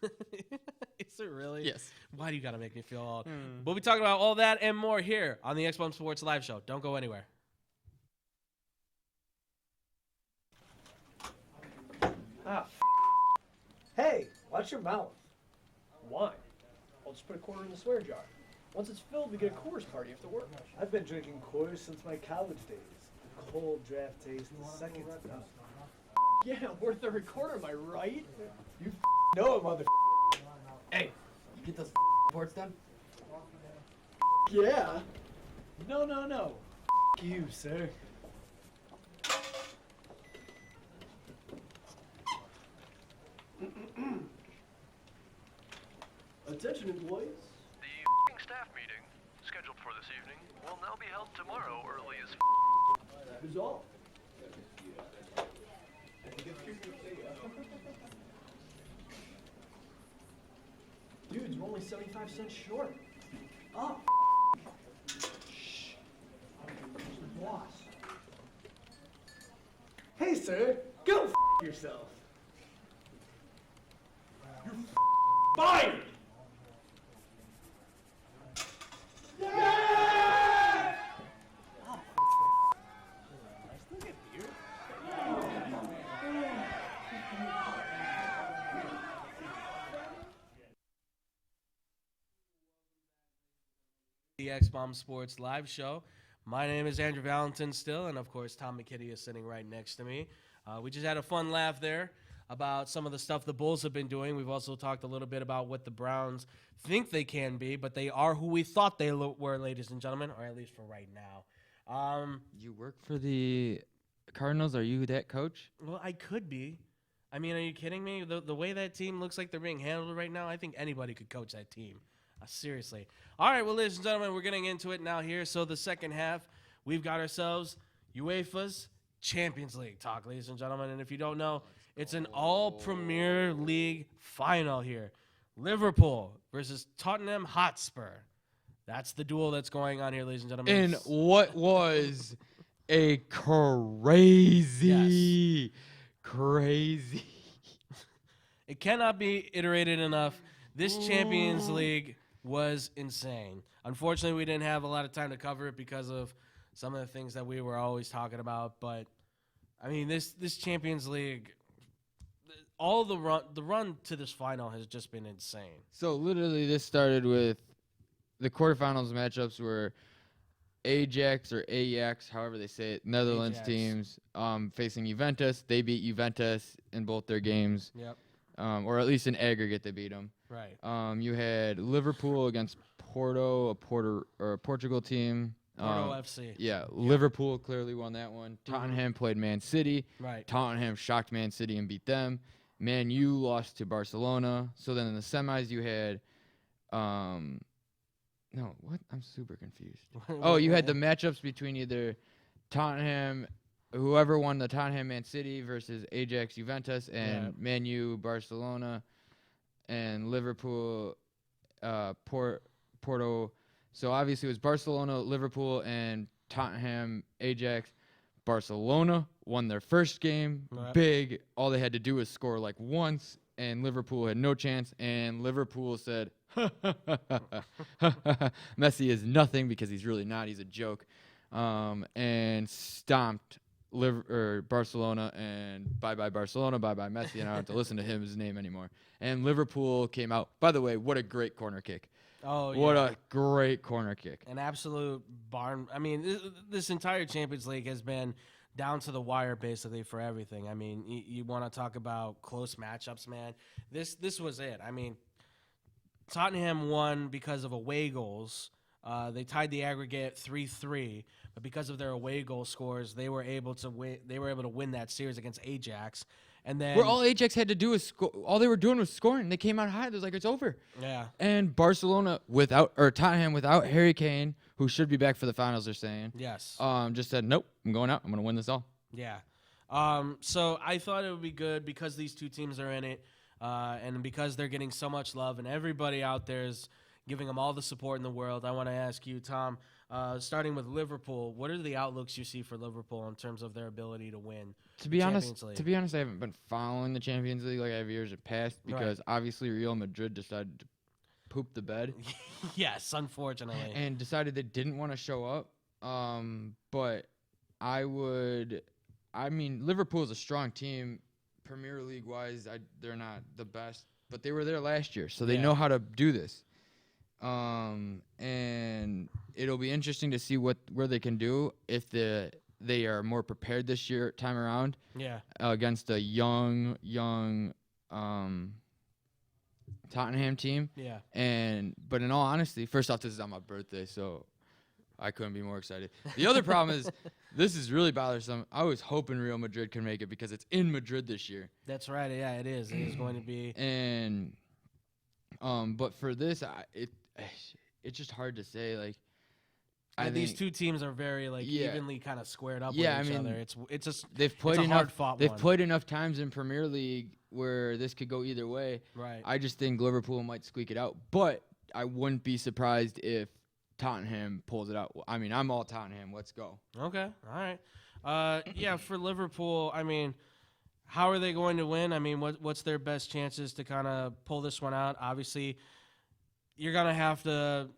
S1: Is it really?
S2: Yes.
S1: Why do you got to make me feel old? We'll be talking about all that and more here on the X-Bomb Sports Live Show. Don't go anywhere.
S3: Hey, watch your mouth. Why? I'll just put a quarter in the swear jar. Once it's filled, we get a Coors party after work. I've been drinking Coors since my college days. The cold draft taste is second to none. Yeah, worth the recorder, am I right? You know it, mother. Hey, you get those reports done? Yeah. No. You, sir. Attention, employees.
S4: The staff meeting, scheduled for this evening, will now be held tomorrow early as
S3: That is all. Dudes, we're only 75 cents short. Oh, shh. The boss. Hey, sir, go yourself. You're fired. Yeah! Oh, I still get beer.
S1: The X-Bomb Sports Live Show. My name is Andrew Valentin still, and of course Tom McKitty is sitting right next to me. We just had a fun laugh there about some of the stuff the Bulls have been doing. We've also talked a little bit about what the Browns think they can be, but they are who we thought they were, ladies and gentlemen, or at least for right now.
S2: You work for the Cardinals? Are you that coach?
S1: Well, I could be. I mean, are you kidding me? The way that team looks like they're being handled right now, I think anybody could coach that team. Seriously. All right, well, ladies and gentlemen, we're getting into it now here. So the second half, we've got ourselves UEFA's Champions League talk, ladies and gentlemen. And if you don't know, it's an all-Premier League final here. Liverpool versus Tottenham Hotspur. That's the duel that's going on here, ladies and gentlemen.
S2: In what was a crazy.
S1: It cannot be iterated enough. This Champions League was insane. Unfortunately, we didn't have a lot of time to cover it because of some of the things that we were always talking about. But, I mean, this Champions League, all the run to this final has just been insane.
S2: So, literally, this started with the quarterfinals matchups were Ajax or Ajax, however they say it, Netherlands
S1: Ajax.
S2: teams facing Juventus. They beat Juventus in both their games.
S1: Yep.
S2: Or at least in aggregate, they beat them.
S1: Right.
S2: You had Liverpool against Porto, a Portugal team.
S1: Porto FC.
S2: Yeah, Liverpool clearly won that one. Tottenham played Man City.
S1: Right.
S2: Tottenham shocked Man City and beat them. Man U lost to Barcelona. So then in the semis, you had no, what? I'm super confused. Oh, you had the matchups between either Tottenham, whoever won the Tottenham Man City versus Ajax Juventus, and Man U Barcelona, and Liverpool Porto. So obviously it was Barcelona, Liverpool, and Tottenham Ajax. Barcelona won their first game, big. All they had to do was score like once, and Liverpool had no chance. And Liverpool said, Messi is nothing, because he's really not. He's a joke. And stomped Barcelona, and bye-bye Barcelona, bye-bye Messi, and I don't have to listen to his name anymore. And Liverpool came out. By the way, what a great corner kick.
S1: Oh, yeah.
S2: What a great corner kick.
S1: An absolute barn. I mean, this entire Champions League has been down to the wire basically for everything. I mean, you want to talk about close matchups, man. This was it. I mean, Tottenham won because of away goals. They tied the aggregate 3-3, but because of their away goal scores, they were able to win. They were able to win that series against Ajax. And then
S2: where all Ajax had to do was all they were doing was scoring. They came out high. It was like, it's over.
S1: Yeah.
S2: And Tottenham without Harry Kane, who should be back for the finals, they're saying.
S1: Yes.
S2: Just said, nope, I'm going out. I'm going to win this all.
S1: Yeah. So I thought it would be good because these two teams are in it, and because they're getting so much love, and everybody out there is giving them all the support in the world. I want to ask you, Tom, starting with Liverpool, what are the outlooks you see for Liverpool in terms of their ability to win?
S2: To be honest, I haven't been following the Champions League like I have years past, because obviously Real Madrid decided to poop the bed.
S1: Yes, unfortunately.
S2: And decided they didn't want to show up. But Liverpool is a strong team. Premier League wise, they're not the best, but they were there last year, so they know how to do this. And it'll be interesting to see where they can do if they are more prepared this time around. Yeah. Against a young Tottenham team. Yeah. But in all honesty, first off, this is on my birthday, so I couldn't be more excited. The other problem is this is really bothersome. I was hoping Real Madrid can make it because it's in Madrid this year.
S1: That's right. Yeah, it is. It is going to be.
S2: And but for this, it's just hard to say. Like,
S1: these two teams are very evenly kind of squared up with each other. It's just
S2: they've played played enough times in Premier League where this could go either way. Right. I just think Liverpool might squeak it out, but I wouldn't be surprised if Tottenham pulls it out. I mean, I'm all Tottenham. Let's go.
S1: Okay. All right. Yeah, for Liverpool, I mean, how are they going to win? I mean, what's their best chances to kind of pull this one out? Obviously, you're going to have to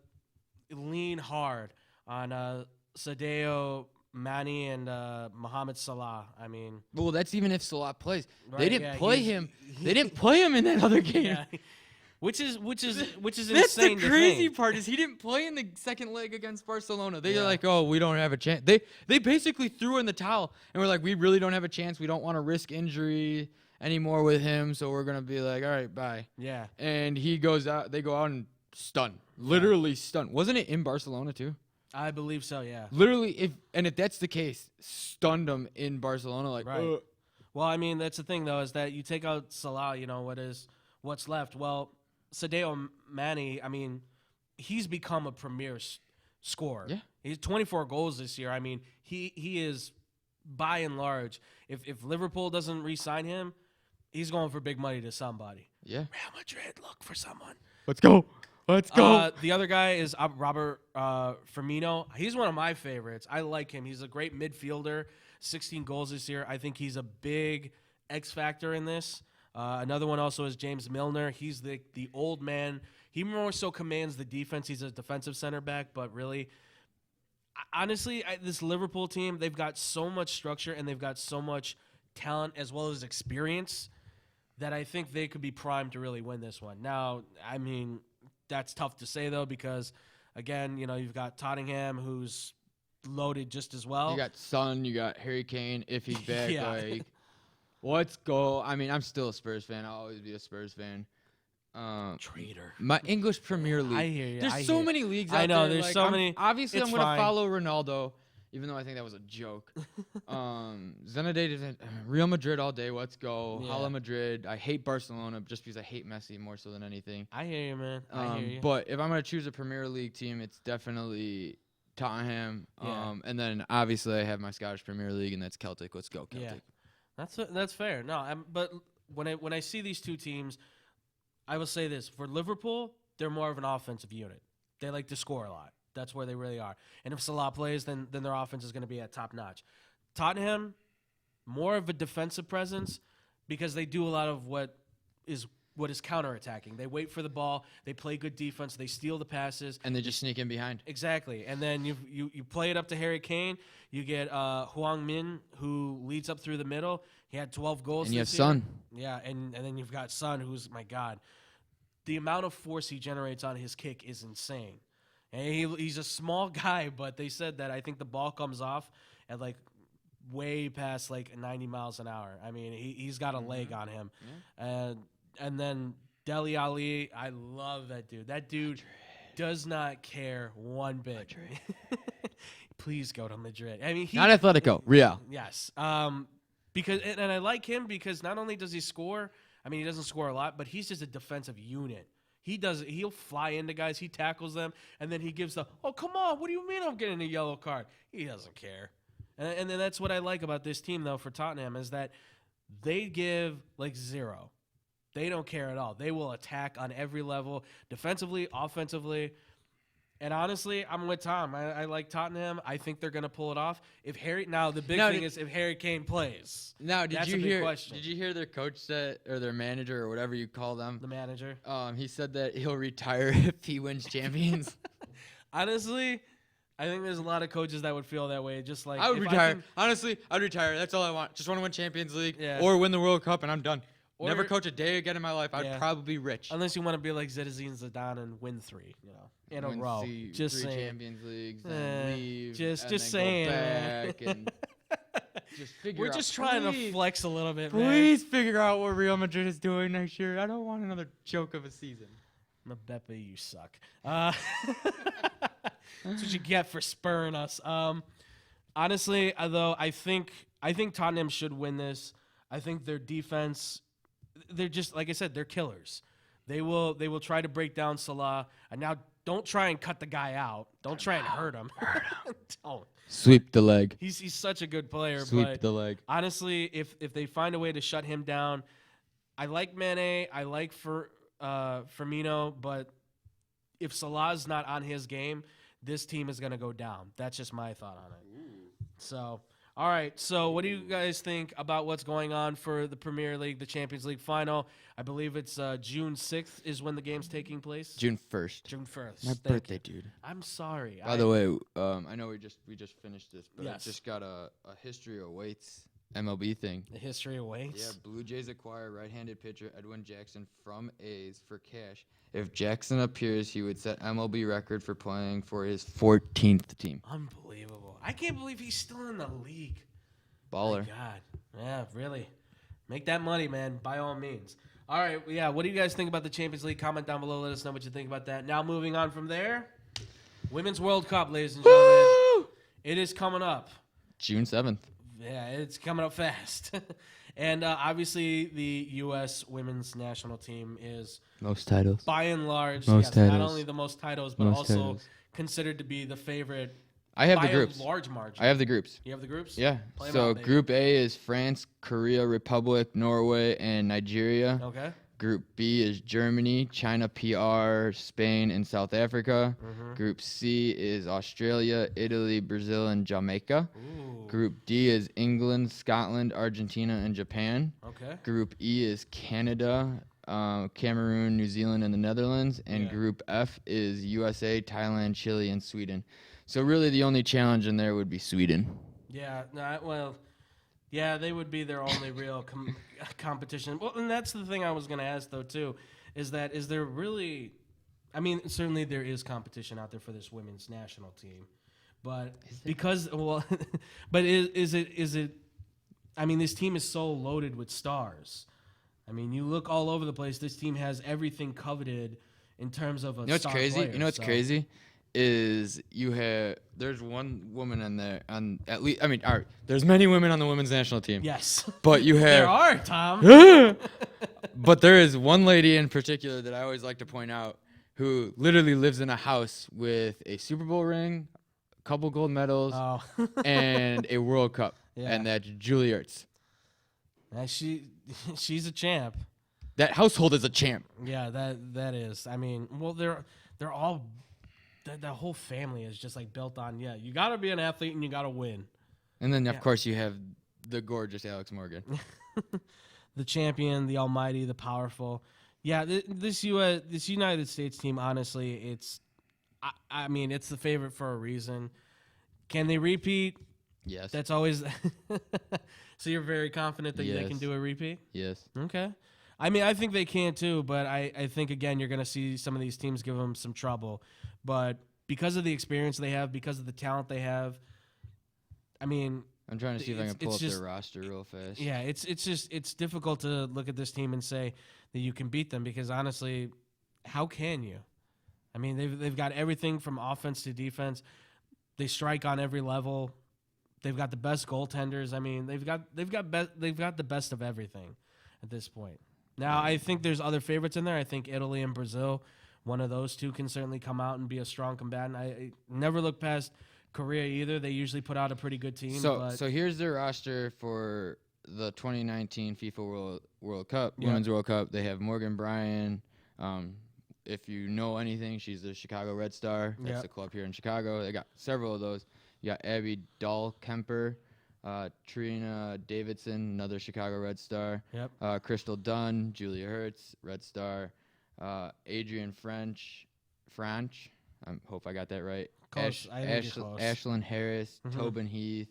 S1: lean hard on Sadio Mane and Mohamed Salah. I mean,
S2: well, that's even if Salah plays. Right, they didn't play him. They didn't play him in that other game. Yeah.
S1: Which is
S2: that's
S1: insane.
S2: That's the crazy part is he didn't play in the second leg against Barcelona. They're like, oh, we don't have a chance. They basically threw in the towel and were like, we really don't have a chance. We don't want to risk injury anymore with him, so we're gonna be like, all right, bye. Yeah. And he goes out. They go out and stun, literally stun. Wasn't it in Barcelona too?
S1: I believe so. Yeah.
S2: Literally, if that's the case, stunned them in Barcelona. Like,
S1: right. Well, I mean, that's the thing though, is that you take out Salah. What's left? Well, Sadio Mane, I mean, he's become a premier scorer. Yeah. He's 24 goals this year. I mean, he is, by and large, if Liverpool doesn't re-sign him, he's going for big money to somebody. Yeah. Real Madrid, look for someone.
S2: Let's go. Let's go.
S1: The other guy is Robert Firmino. He's one of my favorites. I like him. He's a great midfielder. 16 goals this year. I think he's a big X factor in this. Another one also is James Milner. He's the old man. He more so commands the defense. He's a defensive center back, but really, honestly, this Liverpool team, they've got so much structure and they've got so much talent as well as experience that I think they could be primed to really win this one. Now, I mean, that's tough to say, though, because, again, you've got Tottenham, who's loaded just as well.
S2: You got Son, you got Harry Kane, if he's back.
S1: Yeah.
S2: Let's go. I mean, I'm still a Spurs fan. I'll always be a Spurs fan.
S1: Traitor.
S2: My English Premier League.
S1: I hear you.
S2: There's so many leagues out there.
S1: I know, there's so many.
S2: Obviously, I'm
S1: It's
S2: going to
S1: fine.
S2: follow Ronaldo, even though I think that was a joke. Zenedine, Real Madrid all day. Let's go.
S1: Yeah.
S2: Hala Madrid. I hate Barcelona just because I hate Messi more so than anything.
S1: I hear you, man. I hear you.
S2: But if I'm going to choose a Premier League team, it's definitely Tottenham.
S1: Yeah.
S2: And then obviously I have my Scottish Premier League, and that's Celtic. Let's go, Celtic.
S1: Yeah. That's fair. No, but when I see these two teams, I will say this. For Liverpool, they're more of an offensive unit. They like to score a lot. That's where they really are. And if Salah plays, then their offense is going to be at top notch. Tottenham, more of a defensive presence because they do a lot of what is counterattacking. They wait for the ball. They play good defense. They steal the passes.
S2: And they just sneak in behind.
S1: Exactly. And then you play it up to Harry Kane. You get Hwang Min, who leads up through the middle. He had 12 goals.
S2: And you have
S1: this year.
S2: Son.
S1: Yeah, and then you've got Son, who's, my God, the amount of force he generates on his kick is insane. And he's a small guy, but they said that I think the ball comes off at like way past like 90 miles an hour. I mean, he's got a leg on him. Yeah. And then Dele Alli, I love that dude. That dude does not care one bit. Please go to Madrid. I mean,
S2: not Atletico, Real.
S1: Yes. Because and I like him because not only does he score, I mean, he doesn't score a lot, but he's just a defensive unit. He'll fly into guys, he tackles them, and then he gives the, oh, come on, what do you mean I'm getting a yellow card? He doesn't care. And then that's what I like about this team, though, for Tottenham, is that they give, like, zero. They don't care at all. They will attack on every level, defensively, offensively. And honestly, I'm with Tom. I like Tottenham. I think they're going to pull it off. The big thing is if Harry Kane plays.
S2: Now,
S1: That's a big question.
S2: Did you hear their coach said, or their manager, or whatever you call them?
S1: The manager.
S2: He said that he'll retire if he wins champions.
S1: Honestly, I think there's a lot of coaches that would feel that way. Just like
S2: I would retire. Honestly, I'd retire. That's all I want. Just want to win Champions League or win the World Cup, and I'm done. Never coach a day again in my life. I'd probably be rich.
S1: Unless you want to be like Zidane Zidane and win 3, in a row. Just
S2: three
S1: saying.
S2: Champions Leagues, then leave,
S1: just
S2: and then
S1: saying.
S2: Go back and
S1: We're just trying to flex a little bit,
S2: Please figure out what Real Madrid is doing next year. I don't want another joke of a season.
S1: Mbappe, you suck. That's what you get for spurring us. Honestly, though, I think Tottenham should win this. I think their defense, they're just, like I said, they're killers. They will try to break down Salah. And now don't try and cut the guy out. Don't try and hurt him. Don't.
S2: Sweep the leg.
S1: He's such a good player.
S2: Sweep the leg.
S1: Honestly, if they find a way to shut him down, I like Mane. I like Firmino. But if Salah's not on his game, this team is going to go down. That's just my thought on it. So, all right. So what do you guys think about what's going on for the Premier League, the Champions League final? I believe it's June 6th is when the game's taking place.
S2: June 1st.
S1: June 1st.
S2: My birthday, dude.
S1: I'm sorry.
S2: By the way, I know we just finished this, but
S1: Yes.
S2: I just got a history awaits MLB thing.
S1: The history awaits.
S2: Yeah, Blue Jays acquire right-handed pitcher Edwin Jackson from A's for cash. If Jackson appears, he would set MLB record for playing for his 14th team.
S1: Unbelievable. I can't believe he's still in the league.
S2: Baller.
S1: My God. Yeah, really. Make that money, man, by all means. All right, yeah, what do you guys think about the Champions League? Comment down below. Let us know what you think about that. Now moving on from there, Women's World Cup, ladies and gentlemen.
S2: Woo!
S1: It is coming up.
S2: June 7th.
S1: Yeah, it's coming up fast. And obviously the U.S. women's national team is,
S2: Most titles.
S1: by and large,
S2: Most
S1: not
S2: titles.
S1: only the most titles, but
S2: Most
S1: also
S2: titles.
S1: considered to be the favorite
S2: I have
S1: by
S2: the groups.
S1: a large margin.
S2: I have the groups.
S1: You have the groups?
S2: Yeah.
S1: Play 'em
S2: So
S1: out, baby.
S2: Group A is France, Korea, Republic, Norway, and Nigeria.
S1: Okay.
S2: Group B is Germany, China, PR, Spain, and South Africa. Group C is Australia, Italy, Brazil, and Jamaica.
S1: Ooh.
S2: Group D is England, Scotland, Argentina, and Japan.
S1: Okay.
S2: Group E is Canada, Cameroon, New Zealand, and the Netherlands. And Group F is USA, Thailand, Chile, and Sweden. So really the only challenge in there would be Sweden.
S1: Yeah, yeah, they would be their only real competition. Well, and that's the thing I was going to ask, though, too, is there really – I mean, certainly there is competition out there for this women's national team. But because – well, but is it – I mean, this team is so loaded with stars. I mean, you look all over the place. This team has everything coveted in terms of a star player.
S2: You know what's crazy? Is there's one woman on there at least there's many women on the women's national team.
S1: Yes.
S2: But you have
S1: there are, Tom.
S2: But there is one lady in particular that I always like to point out who literally lives in a house with a Super Bowl ring, a couple gold medals, and a World Cup. Yeah. And that's Julie Ertz.
S1: She's a champ.
S2: That household is a champ.
S1: Yeah, that is. I mean, well, they're all. The whole family is just like built on, you got to be an athlete and you got to win.
S2: And then, of course, you have the gorgeous Alex Morgan.
S1: The champion, the almighty, the powerful. Yeah, this United States team, honestly, I mean, it's the favorite for a reason. Can they repeat?
S2: Yes.
S1: That's always – so you're very confident that they can do a repeat?
S2: Yes.
S1: Okay. I mean, I think they can too, but I think, again, you're going to see some of these teams give them some trouble. But because of the experience they have, because of the talent they have, I mean,
S2: I'm trying to see if I can pull up their roster real fast.
S1: Yeah, it's difficult to look at this team and say that you can beat them because honestly, how can you? I mean, they've got everything from offense to defense. They strike on every level. They've got the best goaltenders. I mean, they've got the best of everything at this point. Now, I think there's other favorites in there. I think Italy and Brazil. One of those two can certainly come out and be a strong combatant. I never look past Korea either. They usually put out a pretty good team.
S2: So here's their roster for the 2019 FIFA World Cup, Women's World Cup. They have Morgan Bryan. If you know anything, she's the Chicago Red Star. That's the club here in Chicago. They got several of those. You got Abby Dahl-Kemper, Trina Davidson, another Chicago Red Star.
S1: Yep.
S2: Crystal Dunn, Julia Hertz, Red Star. Adrian French, I hope I got that right.
S1: Close.
S2: Ashlyn Harris, Tobin Heath,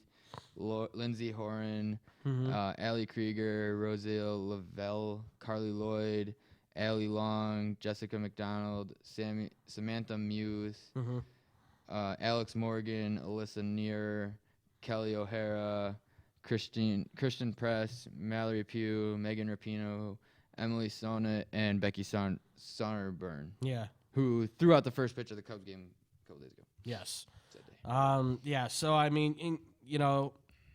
S2: Lindsay Horan, Allie Krieger, Roselle Lavelle, Carly Lloyd, Allie Long, Jessica McDonald, Samantha Muse, Alex Morgan, Alyssa Neer, Kelly O'Hara, Christian Press, Mallory Pugh, Megan Rapinoe, Emily Sonnet, and Becky Sonnerburn.
S1: Yeah.
S2: Who threw out the first pitch of the Cubs game a couple days ago.
S1: Yes. Yeah, so, I mean,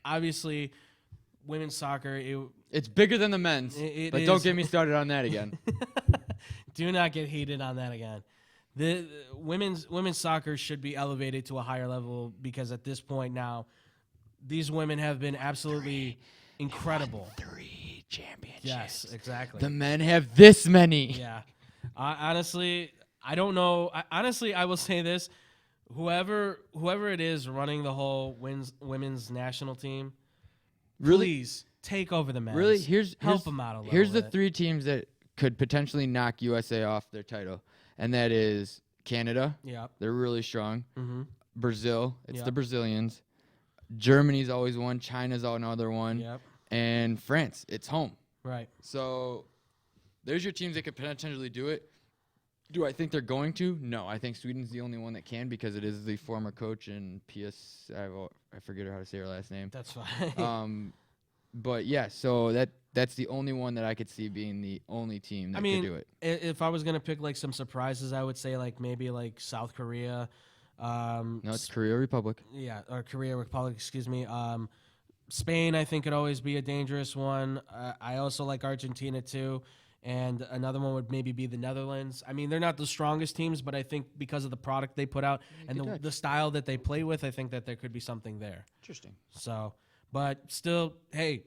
S1: obviously, women's soccer,
S2: it's bigger than the men's, but don't get me started on that again.
S1: Do not get heated on that again. The women's soccer should be elevated to a higher level because at this point now, these women have been absolutely incredible.
S2: 3 championships.
S1: Yes, exactly.
S2: The men have this many.
S1: Yeah. Honestly, I don't know. I will say this. Whoever it is running the whole women's national team, please take over the men's.
S2: Really?
S1: Help them out a little
S2: Here's
S1: bit.
S2: the 3 teams that could potentially knock USA off their title, and that is Canada.
S1: Yeah.
S2: They're really strong.
S1: Mm-hmm.
S2: Brazil. It's the Brazilians. Germany's always one. China's another one.
S1: Yep.
S2: And France. It's home.
S1: Right.
S2: So there's your teams that could potentially do it. Do I think they're going to? No. I think Sweden's the only one that can because it is the former coach and I forget how to say her last name.
S1: That's fine.
S2: But yeah, so that's the only one that I could see being the only team that could do it.
S1: If I was gonna pick like some surprises, I would say like maybe like South Korea.
S2: No, it's Korea Republic.
S1: Yeah, or Korea Republic. Excuse me. Spain, I think, could always be a dangerous one. I also like Argentina too, and another one would maybe be the Netherlands. I mean, they're not the strongest teams, but I think because of the product they put out and the style that they play with, I think that there could be something there.
S2: Interesting.
S1: So, but still, hey,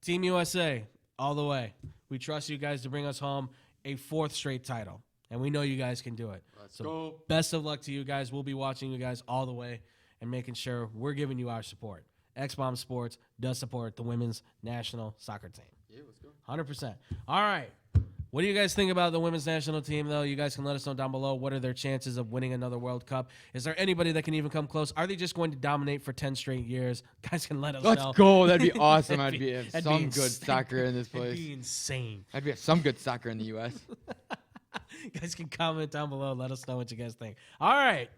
S1: Team USA, all the way. We trust you guys to bring us home a 4th straight title. And we know you guys can do it.
S2: Let's go.
S1: Best of luck to you guys. We'll be watching you guys all the way and making sure we're giving you our support. X-Bomb Sports does support the women's national soccer team.
S2: Yeah, let's go.
S1: 100%. All right. What do you guys think about the women's national team, though? You guys can let us know down below. What are their chances of winning another World Cup? Is there anybody that can even come close? Are they just going to dominate for 10 straight years? Guys can let us know.
S2: Let's go. That'd be awesome. I'd be
S1: that'd
S2: some
S1: be
S2: good
S1: insane.
S2: soccer in this place.
S1: That'd be insane.
S2: I'd be some good soccer in the U.S.
S1: You guys can comment down below. Let us know what you guys think. All right.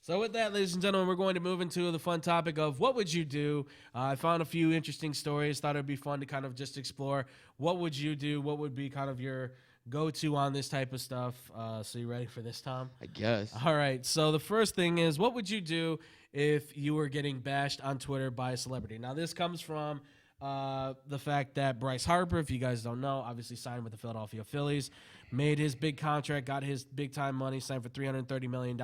S1: So with that, ladies and gentlemen, we're going to move into the fun topic of what would you do? I found a few interesting stories. Thought it would be fun to kind of just explore what would you do? What would be kind of your go-to on this type of stuff? So you ready for this, Tom?
S2: I guess.
S1: All right. So the first thing is, what would you do if you were getting bashed on Twitter by a celebrity? Now, this comes from the fact that Bryce Harper, if you guys don't know, obviously signed with the Philadelphia Phillies, made his big contract, got his big-time money, signed for $330 million,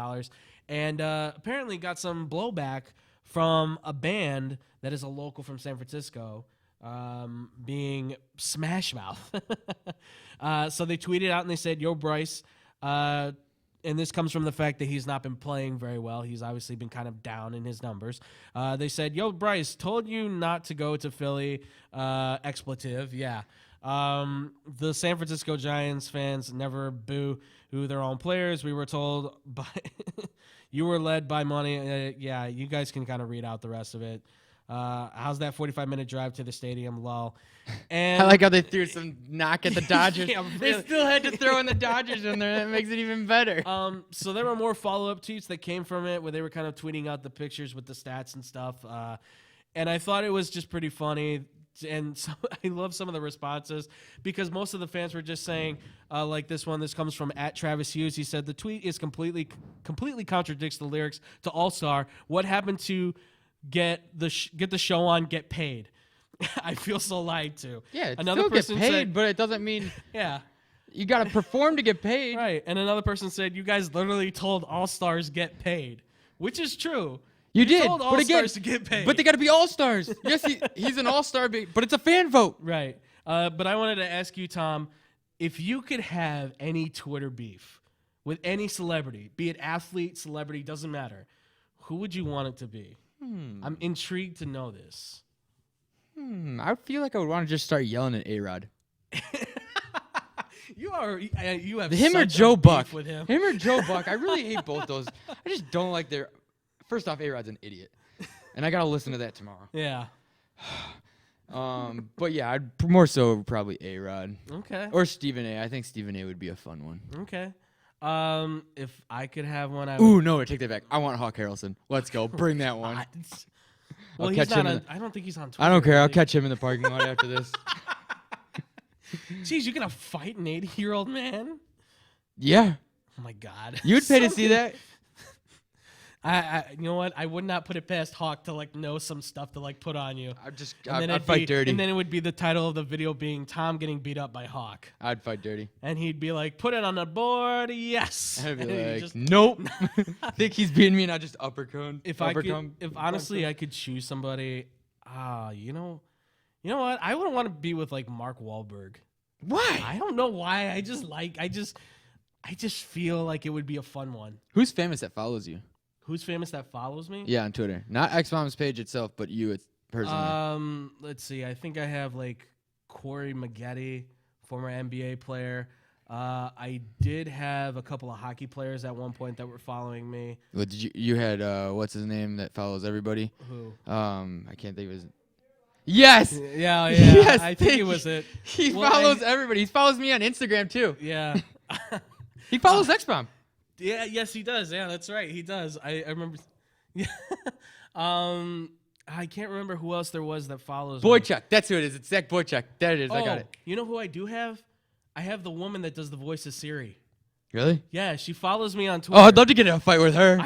S1: and apparently got some blowback from a band that is a local from San Francisco, being Smash Mouth. So they tweeted out and they said, "Yo, Bryce," and this comes from the fact that he's not been playing very well. He's obviously been kind of down in his numbers. They said, "Yo, Bryce, told you not to go to Philly." Expletive, yeah. The San Francisco Giants fans never boo their own players. We were told by you were led by money. Yeah, you guys can kind of read out the rest of it. How's that 45-minute drive to the stadium? Lol. And
S2: I like how they threw some knock at the Dodgers.
S1: Yeah,
S2: They
S1: really.
S2: still had to throw in the Dodgers in there. That makes it even better.
S1: So there were more follow-up tweets that came from it where they were kind of tweeting out the pictures with the stats and stuff. And I thought it was just pretty funny. And so I love some of the responses because most of the fans were just saying, like this one, this comes from @Travis Hughes. He said, "The tweet is completely contradicts the lyrics to All-Star. What happened to get the show on, get paid?" I feel so lied to.
S2: Yeah, it's
S1: another
S2: still
S1: person
S2: get paid,
S1: said,
S2: but it doesn't mean
S1: yeah.
S2: you got to perform to get paid.
S1: Right. And another person said, "You guys literally told All-Stars get paid," which is true.
S2: You did,
S1: told
S2: but again,
S1: All-Stars to get paid.
S2: but they got to be All-Stars. Yes, he's an All-Star, but it's a fan vote.
S1: Right. But I wanted to ask you, Tom, if you could have any Twitter beef with any celebrity, be it athlete, celebrity, doesn't matter, who would you want it to be? I'm intrigued to know this.
S2: I feel like I would want to just start yelling at A-Rod.
S1: You have
S2: Him or
S1: such a
S2: Joe
S1: beef
S2: Buck.
S1: with him.
S2: Him or Joe Buck. I really hate both those. I just don't like their. First off, A-Rod's an idiot, and I gotta listen to that tomorrow.
S1: Yeah.
S2: But yeah, I'd more so probably A-Rod.
S1: Okay.
S2: Or Stephen A. I think Stephen A. would be a fun one.
S1: Okay. If I could have one, I
S2: Ooh,
S1: would.
S2: no, I take that back. I want Hawk Harrelson. Let's go. Bring that one.
S1: Well,
S2: I'll
S1: he's
S2: catch
S1: not
S2: him
S1: on.
S2: in
S1: I don't think he's on Twitter.
S2: I don't care. I'll
S1: really.
S2: catch him in the parking lot after this.
S1: Jeez, you're gonna fight an 80-year-old man?
S2: Yeah.
S1: Oh my God.
S2: You'd pay to
S1: So
S2: see that?
S1: you know what? I would not put it past Hawk to know some stuff to put on you.
S2: I'd fight dirty.
S1: And then it would be the title of the video being Tom getting beat up by Hawk.
S2: I'd fight dirty.
S1: And he'd be like, "Put it on the board, yes."
S2: I'd be
S1: And he'd
S2: like,
S1: just-
S2: nope. I think he's beating me, and I just uppercut.
S1: if honestly I could choose somebody, you know what? I wouldn't want to be with Mark Wahlberg.
S2: Why?
S1: I don't know why. I just feel like it would be a fun one.
S2: Who's famous that follows you?
S1: Who's famous that follows me?
S2: Yeah, on Twitter. Not X-Bomb's page itself, but you personally.
S1: Let's see. I think I have Corey Maggette, former NBA player. I did have a couple of hockey players at one point that were following me.
S2: What did you had what's his name that follows everybody?
S1: Who?
S2: I can't think of his. Yes.
S1: Yeah.
S2: Yes,
S1: I think it was it.
S2: He
S1: Well,
S2: follows everybody. He follows me on Instagram too.
S1: Yeah.
S2: He follows X-Bomb.
S1: Yeah. Yes, he does. Yeah, that's right. He does. I remember. Yeah. I can't remember who else there was that follows me.
S2: Boychuk. That's who it is. It's Zach Boychuk. There it is. I got it.
S1: You know who I do have? I have the woman that does the voice of Siri.
S2: Really?
S1: Yeah, she follows me on Twitter.
S2: Oh, I'd love to get in a fight with her.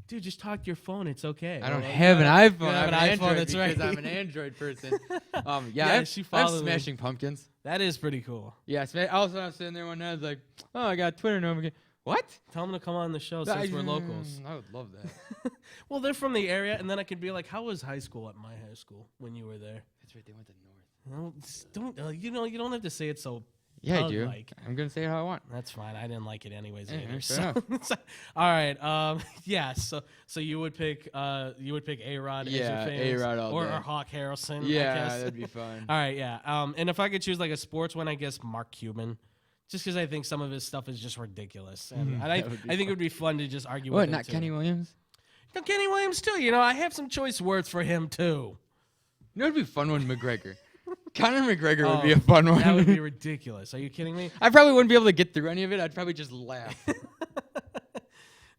S1: Dude, just talk to your phone. It's okay.
S2: I don't have an iPhone.
S1: You
S2: I
S1: have
S2: have an
S1: an iPhone,
S2: Android
S1: that's
S2: because
S1: right.
S2: I'm an Android person.
S1: Yeah,
S2: she
S1: she
S2: I have
S1: followed me.
S2: Smashing Pumpkins.
S1: That is pretty cool.
S2: Yeah, also I'm sitting there one night, I was like, oh, I got Twitter notification. What?
S1: Tell them to come on the show since we're locals.
S2: I would love that.
S1: Well, they're from the area, and then I could be like, how was high school at my high school when you were there?
S2: That's right. They went to North.
S1: No, don't you don't have to say it so.
S2: Yeah, I do.
S1: Like.
S2: I'm gonna say it how I want.
S1: That's fine. I didn't like it anyways.
S2: Yeah,
S1: either,
S2: fair
S1: so. All right. Yeah. So you would pick A-Rod as your fans,
S2: A-Rod all
S1: or
S2: day.
S1: Hawk Harrelson. I
S2: Yeah,
S1: guess.
S2: that'd be fun.
S1: All right. Yeah. And if I could choose like a sports one, I guess Mark Cuban. Just because I think some of his stuff is just ridiculous, and I think it would be fun to just argue.
S2: What?
S1: With him
S2: Not
S1: too.
S2: Kenny Williams?
S1: No, Kenny Williams too. I have some choice words for him too.
S2: You know, it'd be a fun one, McGregor. Conor McGregor would be a fun one.
S1: That would be ridiculous. Are you kidding me?
S2: I probably wouldn't be able to get through any of it. I'd probably just laugh.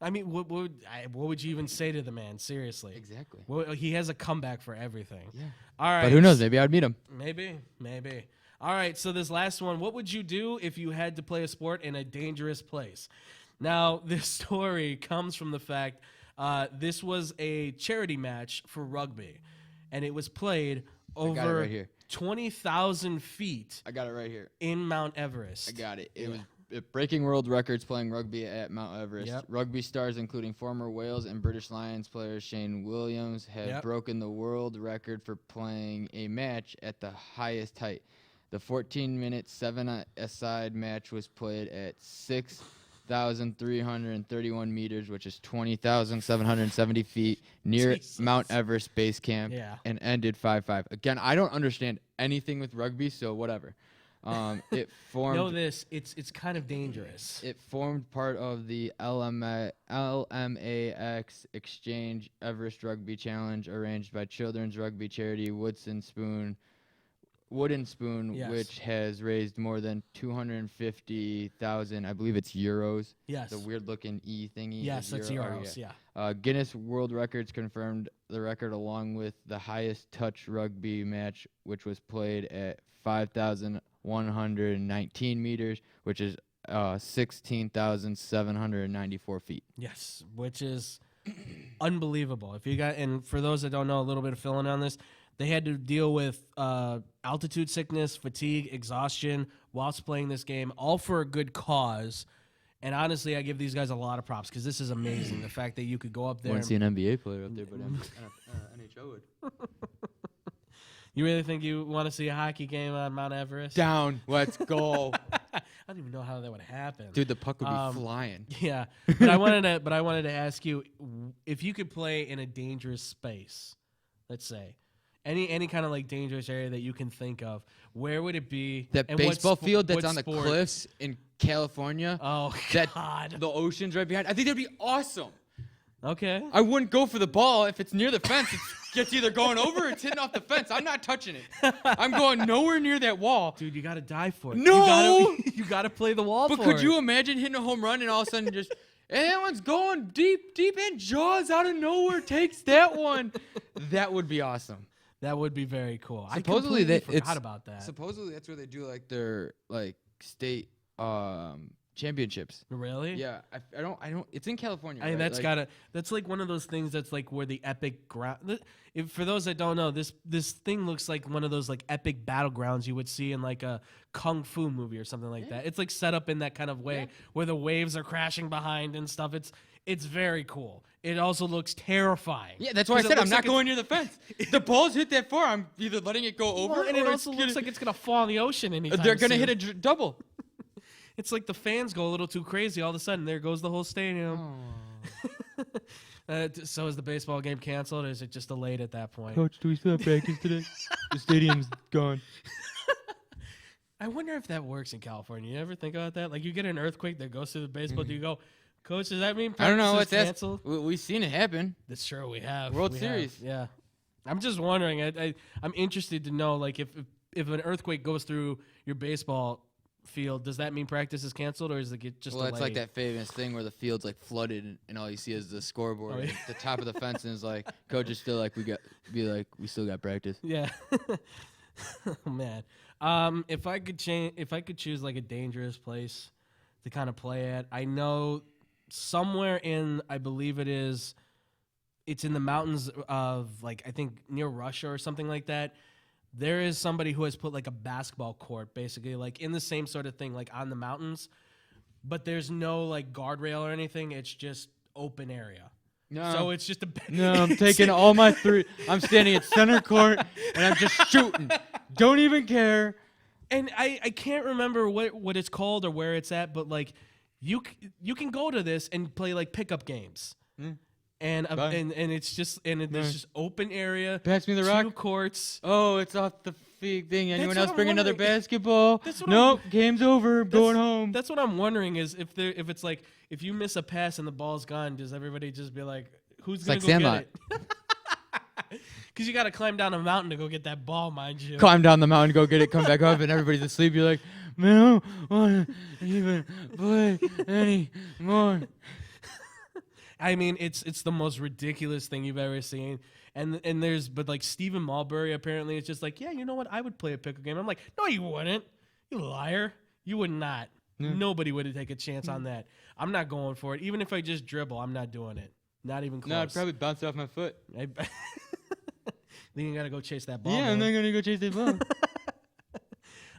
S1: I mean, what would you even say to the man? Seriously.
S2: Exactly.
S1: Well, he has a comeback for everything.
S2: Yeah.
S1: All right.
S2: But who knows? Maybe I'd meet him.
S1: Maybe. All right. So this last one, what would you do if you had to play a sport in a dangerous place? Now, this story comes from the fact this was a charity match for rugby, and it was played over
S2: right here.
S1: 20,000 feet.
S2: I got it right here.
S1: In Mount Everest.
S2: I got it. It was breaking world records playing rugby at Mount Everest.
S1: Yep.
S2: Rugby stars, including former Wales and British Lions player Shane Williams, have broken the world record for playing a match at the highest height. The 14-minute 7-a-side match was played at 6,331 meters, which is 20,770 feet, near Mount Everest base camp, and ended 5-5. Again, I don't understand anything with rugby, so whatever. It formed.
S1: Know this, it's kind of dangerous.
S2: It formed part of the LMAX Exchange Everest Rugby Challenge, arranged by children's rugby charity Wooden Spoon, which has raised more than 250,000, I believe it's euros.
S1: Yes.
S2: The weird-looking E thingy.
S1: Yes, that's euros, yeah.
S2: Guinness World Records confirmed the record along with the highest touch rugby match, which was played at 5,119 meters, which is 16,794 feet.
S1: Yes, which is unbelievable. And for those that don't know, a little bit of filling on this, they had to deal with altitude sickness, fatigue, exhaustion whilst playing this game, all for a good cause. And honestly, I give these guys a lot of props because this is amazing. The fact that you could go up there.
S2: I want to see an NBA player up there, but NHL would.
S1: You really think you want to see a hockey game on Mount Everest?
S2: Down. Let's go.
S1: I don't even know how that would happen.
S2: Dude, the puck would be flying.
S1: Yeah. But I wanted to ask you, if you could play in a dangerous space, let's say, any kind of like dangerous area that you can think of, where would it be?
S2: That baseball field that's on the cliffs in California.
S1: Oh, God.
S2: The ocean's right behind. I think that'd be awesome.
S1: Okay.
S2: I wouldn't go for the ball if it's near the fence. It's either going over or it's hitting off the fence. I'm not touching it. I'm going nowhere near that wall.
S1: Dude, you got to die for it.
S2: No!
S1: You got to play the wall
S2: but
S1: for it.
S2: But could you imagine hitting a home run and all of a sudden just, and that one's going deep, and Jaws out of nowhere takes that one? That would be awesome.
S1: That would be very cool.
S2: Supposedly
S1: I completely forgot about that.
S2: Supposedly that's where they do like their like state championships.
S1: Really?
S2: Yeah. I don't. It's in California.
S1: I mean,
S2: right?
S1: that's like one of those things that's like where the epic ground. For those that don't know, this thing looks like one of those like epic battlegrounds you would see in like a kung fu movie or something like that. It's like set up in that kind of way where the waves are crashing behind and stuff. It's very cool. It also looks terrifying.
S2: Yeah, that's why I said I'm not going near the fence. The ball's hit that far, I'm either letting it go over,
S1: and it also looks like it's gonna fall in the ocean anytime
S2: they're gonna
S1: soon.
S2: hit a double.
S1: It's like the fans go a little too crazy. All of a sudden, there goes the whole stadium. So is the baseball game canceled, or is it just delayed at that point?
S2: Coach, do we still have practice today? The stadium's gone.
S1: I wonder if that works in California. You ever think about that? Like, you get an earthquake that goes through the baseball. Do you go, Coach, does that mean practice
S2: I don't know.
S1: is canceled?
S2: We've seen it happen.
S1: That's true. We have.
S2: World Series.
S1: Yeah. I'm just wondering. I'm interested to know, like, if an earthquake goes through your baseball field, does that mean practice is canceled, or is it just delayed?
S2: It's like that famous thing where the field's like flooded and all you see is the scoreboard at the top of the fence, and it's like coach is still like we still got practice.
S1: Yeah. Oh, man. If I could choose like a dangerous place to kind of play at, I know somewhere I believe it's in the mountains of, like, I think near Russia or something like that. There is somebody who has put like a basketball court, basically, like in the same sort of thing, like on the mountains, but there's no like guardrail or anything. It's just open area.
S2: No.
S1: So it's just a
S2: No, I'm taking all my three. I'm standing at center court and I'm just shooting. Don't even care.
S1: And I can't remember what it's called or where it's at, but like you can go to this and play like pickup games. And it's just there's just open area.
S2: Pass me the
S1: 2
S2: rock.
S1: Courts.
S2: Oh, it's off the thing. Anyone
S1: what
S2: else
S1: I'm
S2: bring another
S1: wondering.
S2: basketball?
S1: That's what
S2: Nope, game's over. I'm going home.
S1: That's what I'm wondering is if it's like if you miss a pass and the ball's gone, does everybody just be like, who's gonna
S2: like
S1: go
S2: Sandlot.
S1: get it? Because you got to climb down a mountain to go get that ball, mind you.
S2: Climb down the mountain, go get it, come back up, and everybody's asleep. You're like, man, I don't want to even play anymore.
S1: I mean, it's the most ridiculous thing you've ever seen. And but like Stephen Marbury apparently is just like, yeah, you know what? I would play a pickup game. I'm like, no, you wouldn't. You liar. You would not. Nobody would take a chance on that. I'm not going for it. Even if I just dribble, I'm not doing it. Not even close.
S2: No, I'd probably bounce off my foot.
S1: Then you got to go chase that ball.
S2: Yeah,
S1: man.
S2: I'm not going to go chase that ball.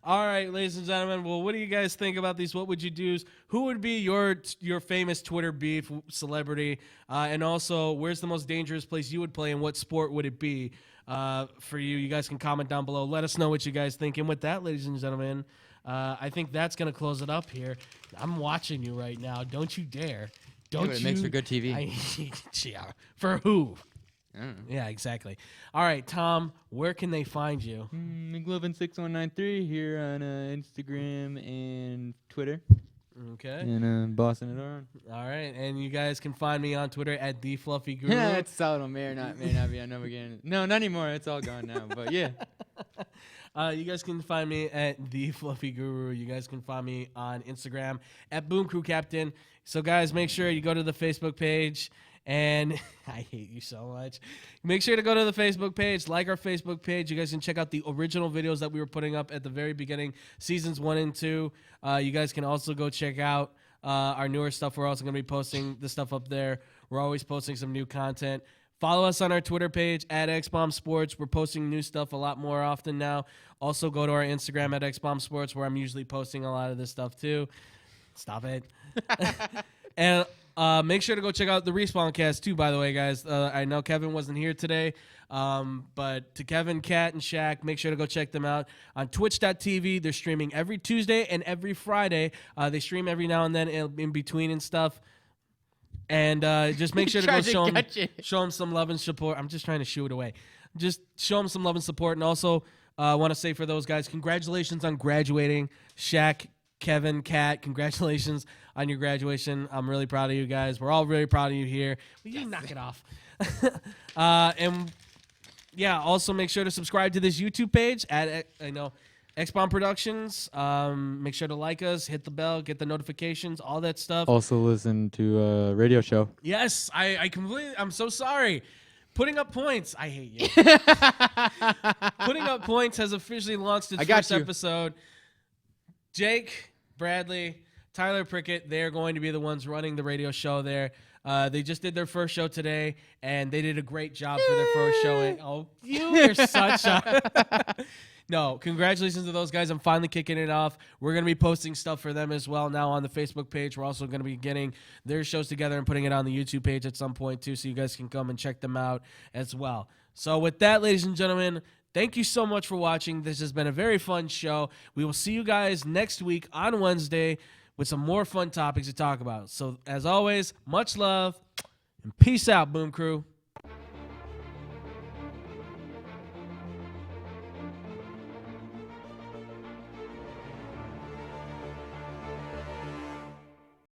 S1: All right, ladies and gentlemen. Well, what do you guys think about these? What would you do? Who would be your famous Twitter beef celebrity? And also, where's the most dangerous place you would play, and what sport would it be for you? You guys can comment down below. Let us know what you guys think. And with that, ladies and gentlemen, I think that's going to close it up here. I'm watching you right now. Don't you dare. Don't
S2: but it makes for good TV.
S1: Yeah. For who?
S2: I don't know.
S1: Yeah, exactly. All right, Tom, where can they find you?
S2: McLovin6193 here on Instagram and Twitter.
S1: Okay.
S2: And Boston at Oran.
S1: All right, and you guys can find me on Twitter at @TheFluffyGuru.
S2: Yeah, it's solid. May or may not be on Nova again. No, not anymore. It's all gone now. But yeah.
S1: You guys can find me at @TheFluffyGuru. You guys can find me on Instagram at BoomCrewCaptain. So, guys, make sure you go to the Facebook page. And I hate you so much. Make sure to go to the Facebook page, like our Facebook page. You guys can check out the original videos that we were putting up at the very beginning, seasons 1 and 2. You guys can also go check out our newer stuff. We're also going to be posting the stuff up there. We're always posting some new content. Follow us on our Twitter page at XBombSports. We're posting new stuff a lot more often now. Also, go to our Instagram at XBombSports, where I'm usually posting a lot of this stuff too. Stop it. And make sure to go check out the Respawn Cast too, by the way, guys. I know Kevin wasn't here today, but to Kevin, Kat, and Shaq, make sure to go check them out on Twitch.tv. They're streaming every Tuesday and every Friday. They stream every now and then in between and stuff. And just make sure to go show them some love and support. I'm just trying to shoo it away. Just show them some love and support. And also want to say for those guys, congratulations on graduating. Shaq, Kevin, Kat, congratulations on your graduation. I'm really proud of you guys. We're all really proud of you here. Will you knock it off? And yeah, also make sure to subscribe to this YouTube page at XBomb Productions. Make sure to like us, hit the bell, get the notifications, all that stuff.
S2: Also listen to a radio show.
S1: Yes, I'm so sorry. Putting Up Points. I hate you. Putting Up Points has officially launched its first episode. Jake, Bradley, Tyler Prickett, they're going to be the ones running the radio show there. They just did their first show today, and they did a great job for their first showing. Oh, you're such a... No, congratulations to those guys. I'm finally kicking it off. We're going to be posting stuff for them as well now on the Facebook page. We're also going to be getting their shows together and putting it on the YouTube page at some point too, so you guys can come and check them out as well. So with that, ladies and gentlemen, thank you so much for watching. This has been a very fun show. We will see you guys next week on Wednesday with some more fun topics to talk about. So as always, much love and peace out, Boom Crew.